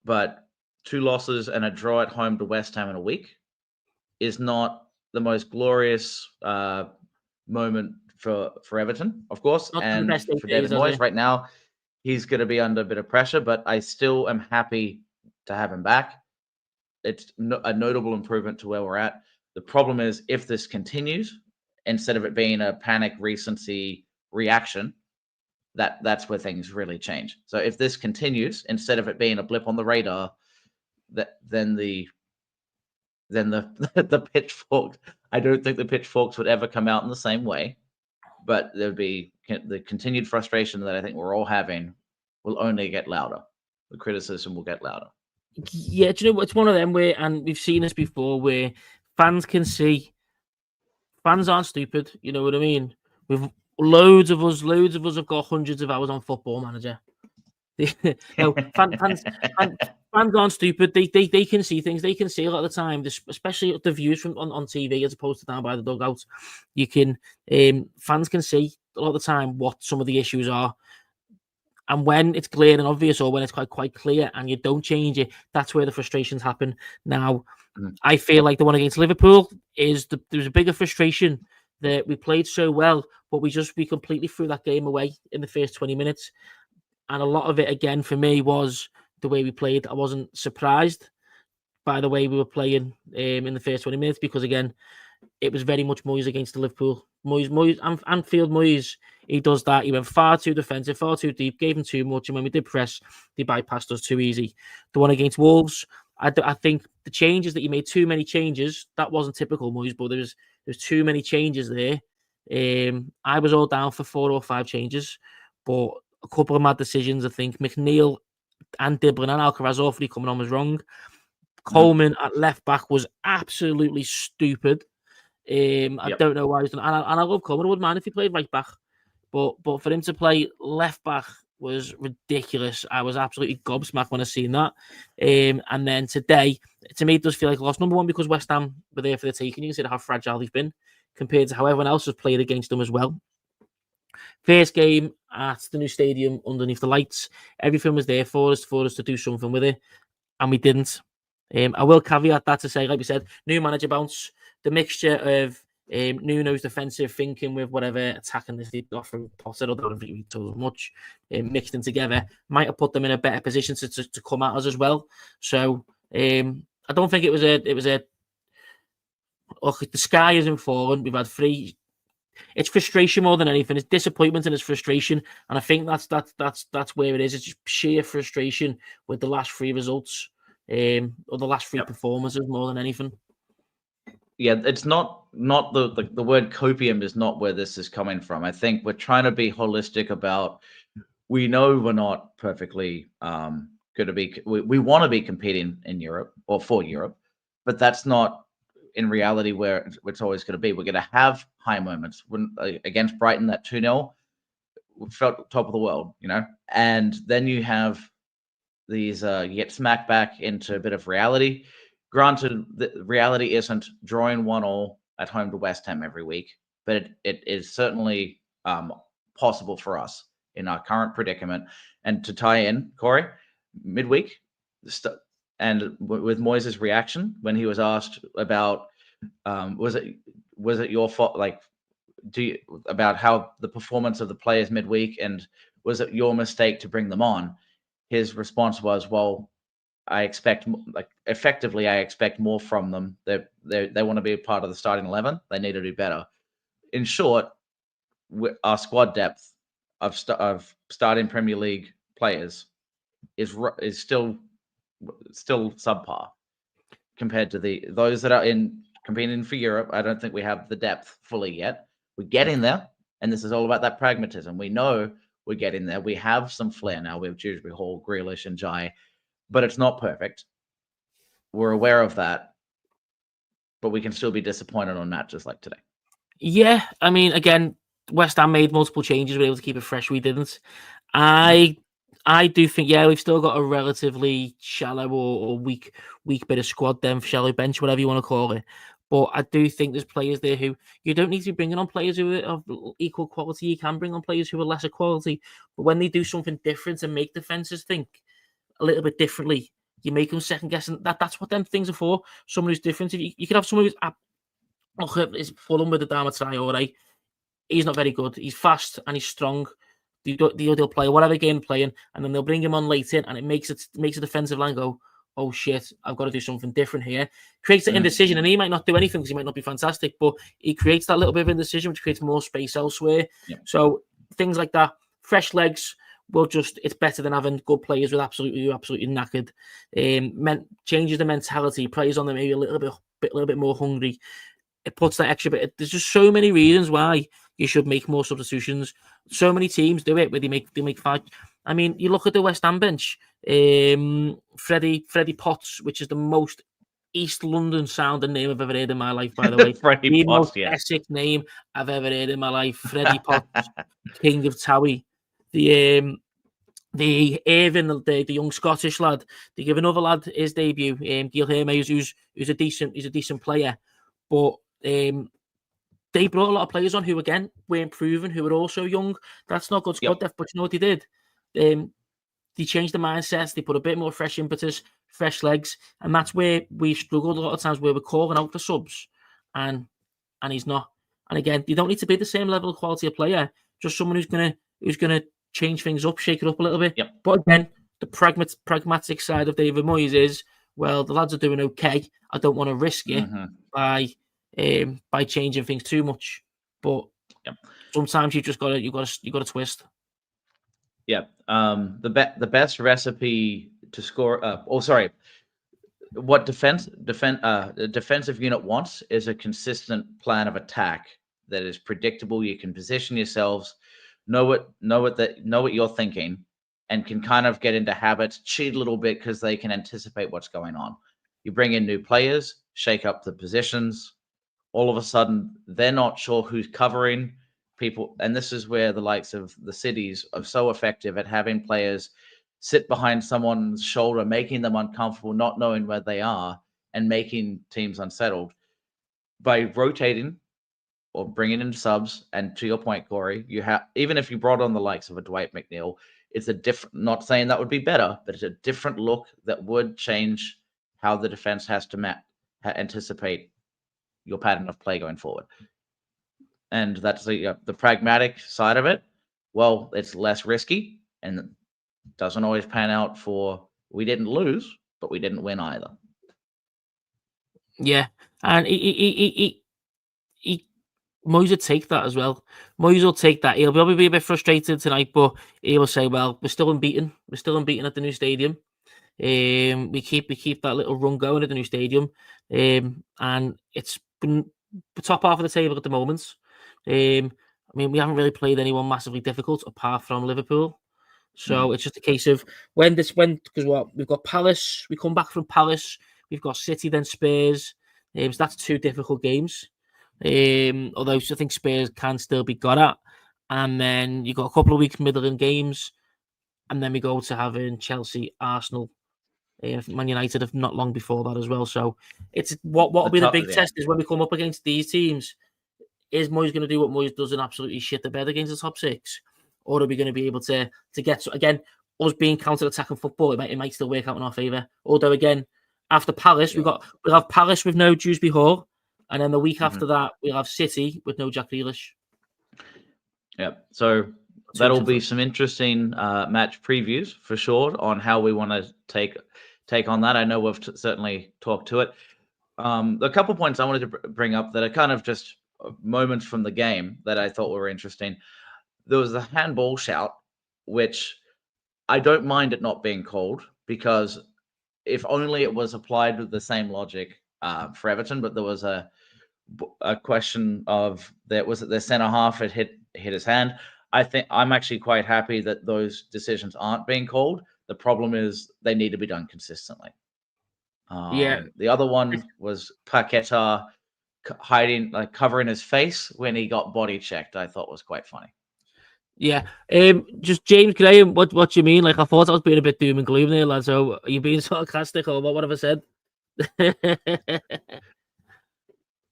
But 2 losses and a draw at home to West Ham in a week is not the most glorious moment for Everton, of course, and for David Moyes right now. He's going to be under a bit of pressure, but I still am happy to have him back. It's a notable improvement to where we're at. The problem is, if this continues, instead of it being a panic recency reaction, that's where things really change. So if this continues, instead of it being a blip on the radar, then the pitchfork. I don't think the pitchforks would ever come out in the same way, but there'd be the continued frustration that I think we're all having will only get louder. The criticism will get louder. Yeah, do you know what? It's one of them where, and we've seen this before, where fans can see fans aren't stupid. You know what I mean? We've loads of us have got hundreds of hours on Football Manager. No, fans aren't stupid. They can see things. They can see a lot of the time, especially the views from on TV as opposed to down by the dugout. You can fans can see a lot of the time what some of the issues are. And when it's clear and obvious, or when it's quite clear, and you don't change it, that's where the frustrations happen. Now, I feel like the one against Liverpool is there's a bigger frustration that we played so well, but we completely threw that game away in the first 20 minutes. And a lot of it, again, for me, was the way we played. I wasn't surprised by the way we were playing in the first 20 minutes because, again, it was very much Moyes against the Liverpool. Anfield Moyes, he does that. He went far too defensive, far too deep, gave him too much. And when we did press, they bypassed us too easy. The one against Wolves, I think the changes that you made, too many changes, that wasn't typical Moyes, but there's too many changes there. I was all down for 4 or 5 changes, but a couple of mad decisions. I think McNeil and Dibblin and Alcaraz awfully coming on was wrong. Coleman at left back was absolutely stupid. I don't know why he's done, and I love Coleman. I wouldn't mind if he played right back, but for him to play left back was ridiculous. I was absolutely gobsmacked when I seen that. And then today, to me, it does feel like a loss. Number one, because West Ham were there for the taking. You can see how fragile they've been compared to how everyone else has played against them as well. First game at the new stadium underneath the lights. Everything was there for us to do something with it, and we didn't. I will caveat that to say, like we said, new manager bounce, the mixture of Nuno's defensive thinking with whatever attacking this they got from Potter, I don't think we told much, mixed in together, might have put them in a better position to come at us as well. So I don't think it was a look, the sky isn't falling. We've had 3. It's frustration more than anything. It's disappointment and it's frustration, and I think that's where it is. It's just sheer frustration with the last 3 results, or the last 3 performances more than anything. Yeah, it's not the word copium is not where this is coming from. I think we're trying to be holistic about. We know we're not perfectly going to be. We want to be competing in Europe or for Europe, but that's not in reality where it's always going to be. We're going to have high moments. When against Brighton, that 2-0, we felt top of the world, and then you have these you get smacked back into a bit of reality. Granted, the reality isn't drawing 1-1 at home to West Ham every week, but it is certainly possible for us in our current predicament. And to tie in, Corey, midweek, and with Moyes' reaction when he was asked about was it your fault, like about how the performance of the players midweek, and was it your mistake to bring them on? His response was, well, I expect more from them. They want to be a part of the starting 11. They need to do better. In short, our squad depth of starting Premier League players is still subpar compared to those that are competing for Europe. I don't think we have the depth fully yet. We're getting there, and this is all about that pragmatism. We know we're getting there. We have some flair now. We have Dewsbury Hall, Grealish, and Jai, but it's not perfect. We're aware of that, but we can still be disappointed on matches like today. Yeah, I mean, again, West Ham made multiple changes. We were able to keep it fresh. We didn't. I do think, we've still got a relatively shallow or weak bit of squad then, shallow bench, whatever you want to call it. But I do think there's players there who you don't need to be bringing on players who are of equal quality. You can bring on players who are lesser quality. But when they do something different and make defenses think a little bit differently, you make them second guess. And that's what them things are for. Someone who's different. If you could have someone who's is Fulham with the Dharma Traore. He's not very good. He's fast and he's strong. They'll play whatever game they're playing, and then they'll bring him on late in, and it makes a defensive line go, oh shit, I've got to do something different here. Creates an indecision, and he might not do anything because he might not be fantastic, but he creates that little bit of indecision, which creates more space elsewhere. Yeah. So things like that, fresh legs will it's better than having good players with absolutely knackered. Changes the mentality, plays on them maybe a little bit more hungry. It puts that extra bit. There's just so many reasons why you should make more substitutions. So many teams do it where they make 5. I mean, you look at the West Ham bench. Freddie Potts, which is the most East London sounding name I've ever heard in my life, by the way. Freddie Potts, most Essex name I've ever heard in my life. Freddie Potts, King of Towie. The Irvin, the young Scottish lad. They give another lad his debut. Gilherme, who's a decent player, but they brought a lot of players on who, again, weren't proven, who were also young. That's not good squad depth, but you know what they did? They changed the mindsets. They put a bit more fresh impetus, fresh legs, and that's where we struggled a lot of times, where we're calling out the subs, and he's not. And again, you don't need to be the same level of quality of player. Just someone who's gonna change things up, shake it up a little bit. Yep. But again, the pragmatic side of David Moyes is, well, the lads are doing okay. I don't want to risk it by changing things too much, but sometimes you got to twist. Yeah, the best recipe to score. What the defensive unit wants is a consistent plan of attack that is predictable. You can position yourselves, know what you're thinking, and can kind of get into habits, cheat a little bit because they can anticipate what's going on. You bring in new players, shake up the positions. All of a sudden, they're not sure who's covering people. And this is where the likes of the cities are so effective at having players sit behind someone's shoulder, making them uncomfortable, not knowing where they are, and making teams unsettled. By rotating or bringing in subs. And to your point, Corey, you have, even if you brought on the likes of a Dwight McNeil, it's a different, not saying that would be better, but it's a different look that would change how the defense has to anticipate your pattern of play going forward. And that's the pragmatic side of it. Well, it's less risky and doesn't always pan out for, we didn't lose, but we didn't win either. Yeah, and Moyes will take that as well. Moyes will take that. He'll probably be a bit frustrated tonight, but he will say, "Well, we're still unbeaten. We're still unbeaten at the new stadium. We keep that little run going at the new stadium, and it's been the top half of the table at the moment. I mean, we haven't really played anyone massively difficult apart from Liverpool." So it's just a case of because we've got Palace, we come back from Palace, we've got City, then Spurs. So that's 2 difficult games. Although I think Spurs can still be got at, and then you've got a couple of weeks middling games, and then we go to having Chelsea, Arsenal, Man United have not long before that as well. So it's what will be the big test is when we come up against these teams. Is Moyes going to do what Moyes does and absolutely shit the bed against the top 6? Or are we going to be able to get, again, us being counter-attacking football, it might still work out in our favour. Although, again, after Palace, we'll have Palace with no Dewsbury Hall, and then the week after that, we'll have City with no Jack Grealish. Yeah, so that'll be some interesting match previews for sure on how we want to take on that. I know we've certainly talked to it. A couple points I wanted to bring up that are kind of just moments from the game that I thought were interesting. There was the handball shout, which I don't mind it not being called, because if only it was applied with the same logic for Everton, but there was a question of that was it the centre half had hit his hand. I think I'm actually quite happy that those decisions aren't being called. The problem is they need to be done consistently. The other one was Paqueta covering his face when he got body checked. I thought was quite funny. Yeah, just James Graham. What do you mean? Like, I thought I was being a bit doom and gloom there, lad. So are you being sarcastic or what have I said?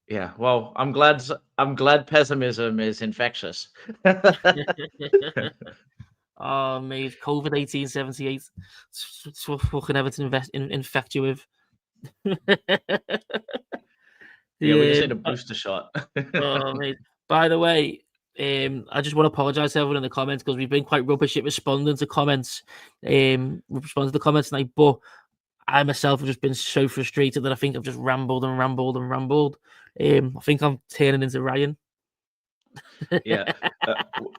Yeah, well, I'm glad pessimism is infectious. Oh, mate, COVID 1878. It's what fucking Everton infect you with. Yeah, we just need a booster shot. Oh, mate. By the way, I just want to apologise to everyone in the comments because we've been quite rubbish at responding to comments. We've responded to comments tonight, but I myself have just been so frustrated that I think I've just rambled and rambled and rambled. I think I'm turning into Ryan. Yeah,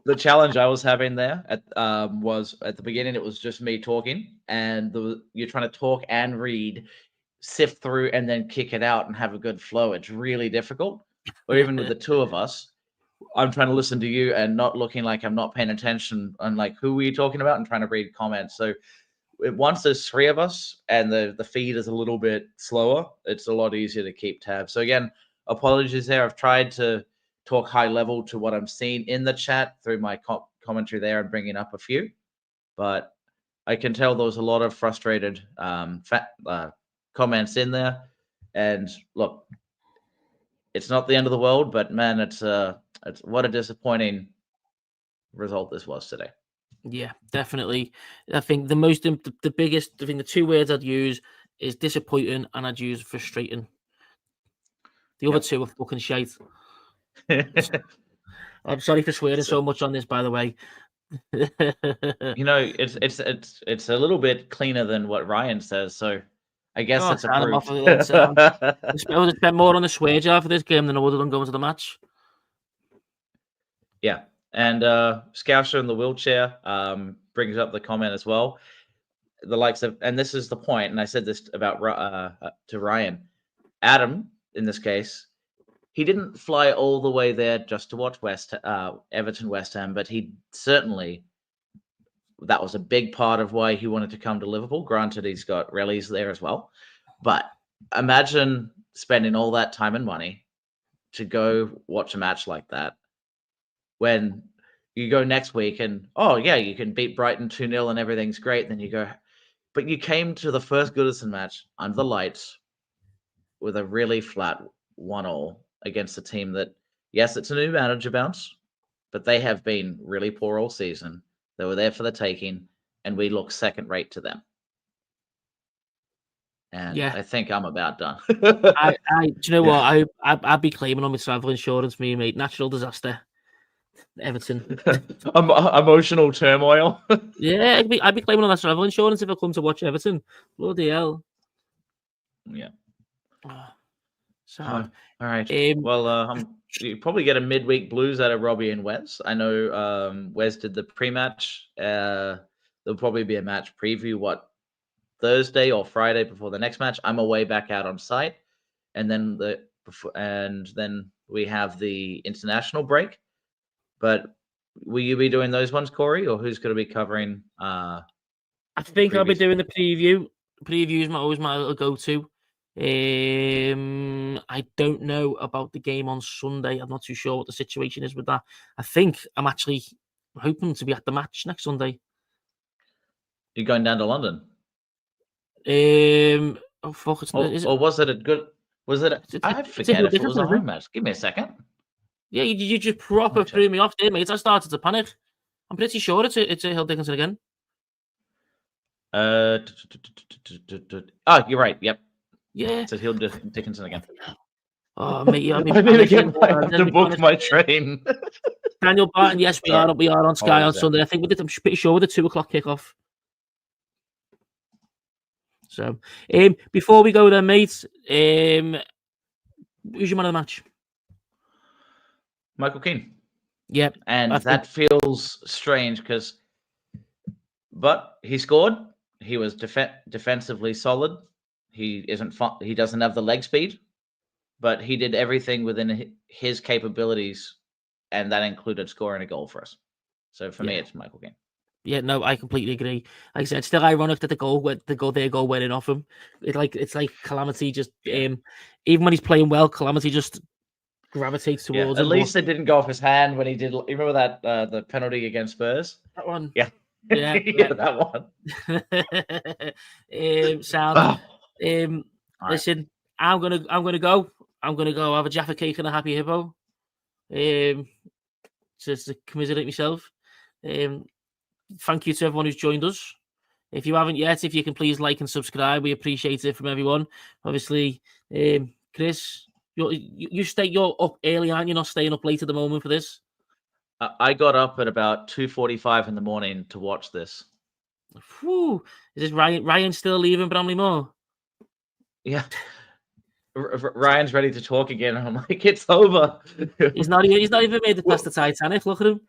the challenge I was having there was at the beginning. It was just me talking, and you're trying to talk and read, sift through, and then kick it out and have a good flow. It's really difficult. Or even with the two of us, I'm trying to listen to you and not looking like I'm not paying attention on like who are you talking about and trying to read comments. So once there's 3 of us and the feed is a little bit slower, it's a lot easier to keep tabs. So again, apologies there. I've tried to talk high level to what I'm seeing in the chat through my commentary there and bringing up a few, but I can tell there was a lot of frustrated comments in there. And look, it's not the end of the world, but man, it's what a disappointing result this was today. Yeah, definitely. I think the biggest, I think the 2 words I'd use is disappointing and I'd use frustrating. The other 2 are fucking shite. I'm sorry for swearing so much on this, by the way. You know, it's a little bit cleaner than what Ryan says, so I guess that's approved. I would have spent more on the swear jar for this game than I would have done going to the match. Yeah, and Scouser in the wheelchair brings up the comment as well. The likes of, and this is the point, and I said this about to Ryan, Adam in this case. He didn't fly all the way there just to watch Everton West Ham, but he certainly, that was a big part of why he wanted to come to Liverpool. Granted, he's got rallies there as well, but imagine spending all that time and money to go watch a match like that when you go next week and, oh yeah, you can beat Brighton 2-0 and everything's great. Then you go, but you came to the first Goodison match under the lights with a really flat 1-1 against a team that Yes, it's a new manager bounce, but they have been really poor all season. They were there for the taking, and we look second rate to them. And Yeah. I think I'm about done. Do you know what? I'd be claiming on my travel insurance, me mate. Natural disaster, Everton. Emotional turmoil. Yeah, I'd be claiming on that travel insurance if I come to watch Everton. Bloody hell. Yeah. Sad. All right. Well, you probably get a midweek blues out of Robbie and Wes. I know Wes did the pre-match. There'll probably be a match preview, Thursday or Friday before the next match. I'm away back out on site, and then we have the international break. But will you be doing those ones, Corey, or who's going to be covering? I think I'll be doing the preview. Preview is always my go-to. I don't know about the game on Sunday. I'm not too sure what the situation is with that. I think I'm actually hoping to be at the match next Sunday. You're going down to London? Oh fuck! Or was it a good? Was it? I forget if it was a home match. Give me a second. Yeah, you just proper threw me off there, mate. I started to panic. I'm pretty sure it's a Hill Dickinson again. Oh, you're right. Yep. Yeah. It's a Hill Dickinson again. Oh, mate, yeah, I need to book my train. Daniel Barton, yes, we are on Sky on Sunday. I think I'm pretty sure with the 2:00 kickoff. So, before we go there, mate, who's your man of the match? Michael Keane. Yep. And that feels strange but he scored. He was defensively solid. He doesn't have the leg speed, but he did everything within his capabilities, and that included scoring a goal for us. So for me, it's Michael Keane. Yeah, no, I completely agree. Like I said, it's still ironic that their goal went in off him. It's like Calamity just even when he's playing well, Calamity just gravitates towards him. At least it didn't go off his hand when he did. You remember that the penalty against Spurs? That one. Yeah. Yeah, that one. Sound. Listen, I'm gonna go. I'm gonna go have a Jaffa cake and a happy hippo. Just to commiserate myself. Thank you to everyone who's joined us. If you haven't yet, if you can please like and subscribe, we appreciate it from everyone. Obviously, Chris, you're up early, aren't you? Not staying up late at the moment for this. I got up at about 2:45 in the morning to watch this. Whew. Is this Ryan still leaving Bramley Moor? Yeah. Ryan's ready to talk again. I'm like, it's over. He's not even made it past the Titanic. Look at him.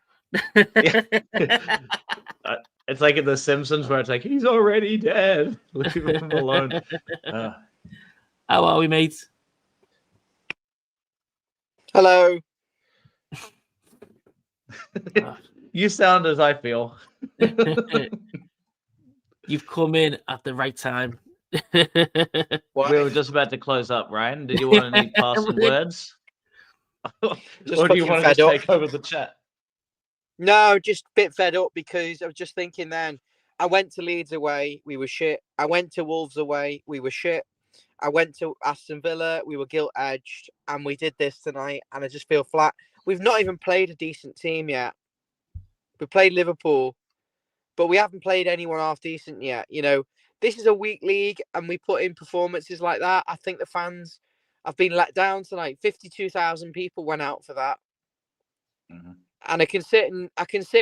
It's like in The Simpsons where it's like, he's already dead. Leave him alone. How are we, mate? Hello. You sound as I feel. You've come in at the right time. We were just about to close up, Ryan. Did you want any passing words? Or do you want to just take over the chat? No, just a bit fed up because I was just thinking then, I went to Leeds away, we were shit. I went to Wolves away, we were shit. I went to Aston Villa, we were gilt-edged, and we did this tonight, and I just feel flat. We've not even played a decent team yet. We played Liverpool, but we haven't played anyone half decent yet. You know, this is a weak league, and we put in performances like that. I think the fans have been let down tonight. 52,000 people went out for that. Mm-hmm. And I can sit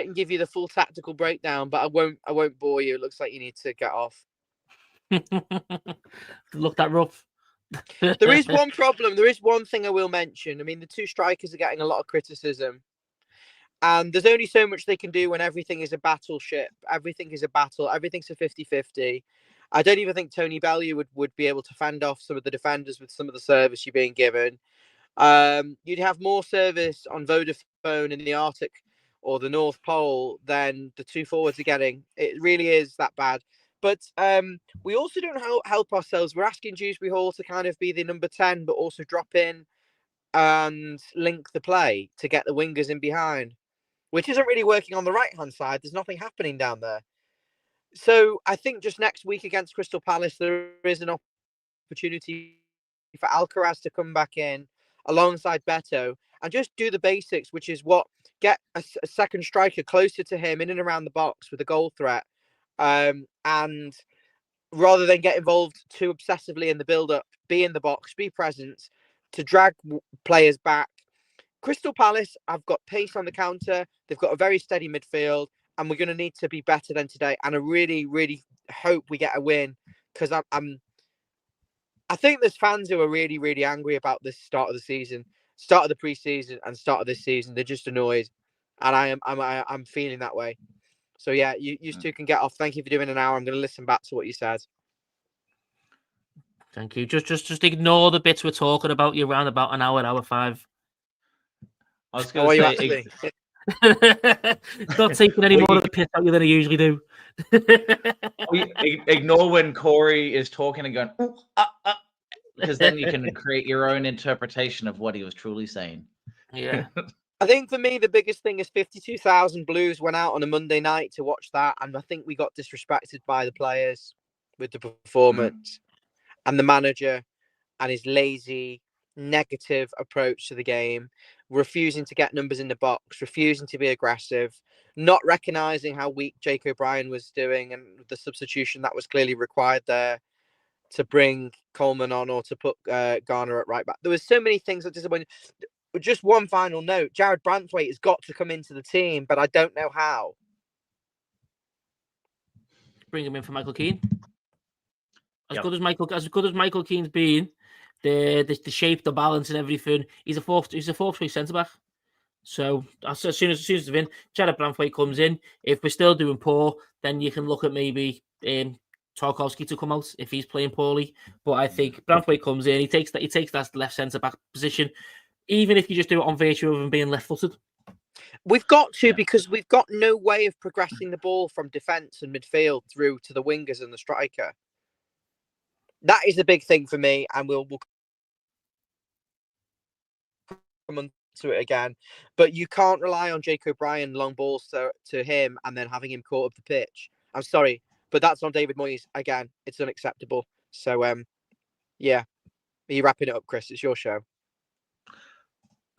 and give you the full tactical breakdown, but I won't bore you. It looks like you need to get off. Look that rough. There is one problem. There is one thing I will mention. I mean, the two strikers are getting a lot of criticism. And there's only so much they can do when everything is a battleship. Everything is a battle. Everything's a 50-50. I don't even think Tony Bellew would be able to fend off some of the defenders with some of the service you're being given. You'd have more service on Vodafone in the Arctic or the North Pole than the two forwards are getting. It really is that bad. But we also don't help ourselves. We're asking Dewsbury Hall to kind of be the number 10, but also drop in and link the play to get the wingers in behind, which isn't really working on the right-hand side. There's nothing happening down there. So I think just next week against Crystal Palace, there is an opportunity for Alcaraz to come back in alongside Beto and just do the basics, which is get a second striker closer to him in and around the box with a goal threat. And rather than get involved too obsessively in the build-up, be in the box, be present to drag players back. Crystal Palace have got pace on the counter. They've got a very steady midfield, and we're going to need to be better than today. And I really, really hope we get a win, because I think there's fans who are really, really angry about this start of the season, start of the preseason, and start of this season. They're just annoyed, and I'm feeling that way. So yeah, you two can get off. Thank you for doing an hour. I'm going to listen back to what you said. Thank you. Just ignore the bits we're talking about. You're around about an hour 5. I was going to say, not taking any more of the piss out you than I usually do. Ignore when Corey is talking and going, because then you can create your own interpretation of what he was truly saying. Yeah. I think for me, the biggest thing is 52,000 Blues went out on a Monday night to watch that. And I think we got disrespected by the players with the performance and the manager and his lazy, negative approach to the game, refusing to get numbers in the box, refusing to be aggressive, not recognizing how weak Jake O'Brien was doing and the substitution that was clearly required there to bring Coleman on or to put Garner at right back. There were so many things that disappointed. Just one final note: Jared Branthwaite has got to come into the team, but I don't know how. Bring him in for Michael Keane. As good as Michael Keane's been, the shape, the balance, and everything. He's a fourth choice centre back. So as soon as they're in, Jared Branthwaite comes in. If we're still doing poor, then you can look at maybe Tarkowski to come out if he's playing poorly. But I think Branthwaite comes in. He takes that left centre back position. Even if you just do it on virtue of him being left-footed. We've got to, because we've got no way of progressing the ball from defence and midfield through to the wingers and the striker. That is the big thing for me, and we'll come on to it again. But you can't rely on Jake O'Brien long balls to him and then having him caught up the pitch. I'm sorry, but that's on David Moyes. Again, it's unacceptable. So, yeah. Are you wrapping it up, Chris? It's your show.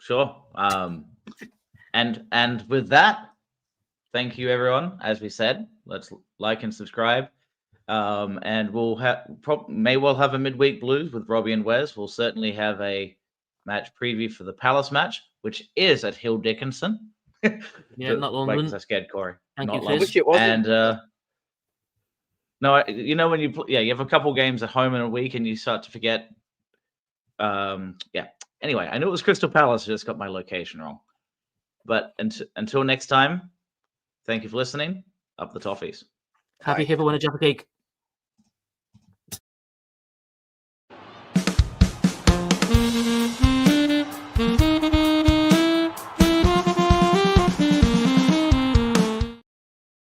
Sure. And with that, thank you, everyone. As we said, let's like and subscribe. And we'll may well have a midweek blues with Robbie and Wes. We'll certainly have a match preview for the Palace match, which is at Hill Dickinson. Yeah, not London. Like I scared Corey. Thank not you, London. Chris. Wish it wasn't. And no, you know when you you have a couple games at home in a week and you start to forget. Anyway, I knew it was Crystal Palace. I just got my location wrong. But until next time, thank you for listening. Up the toffees. Happy Hippo win a Jaffa cake.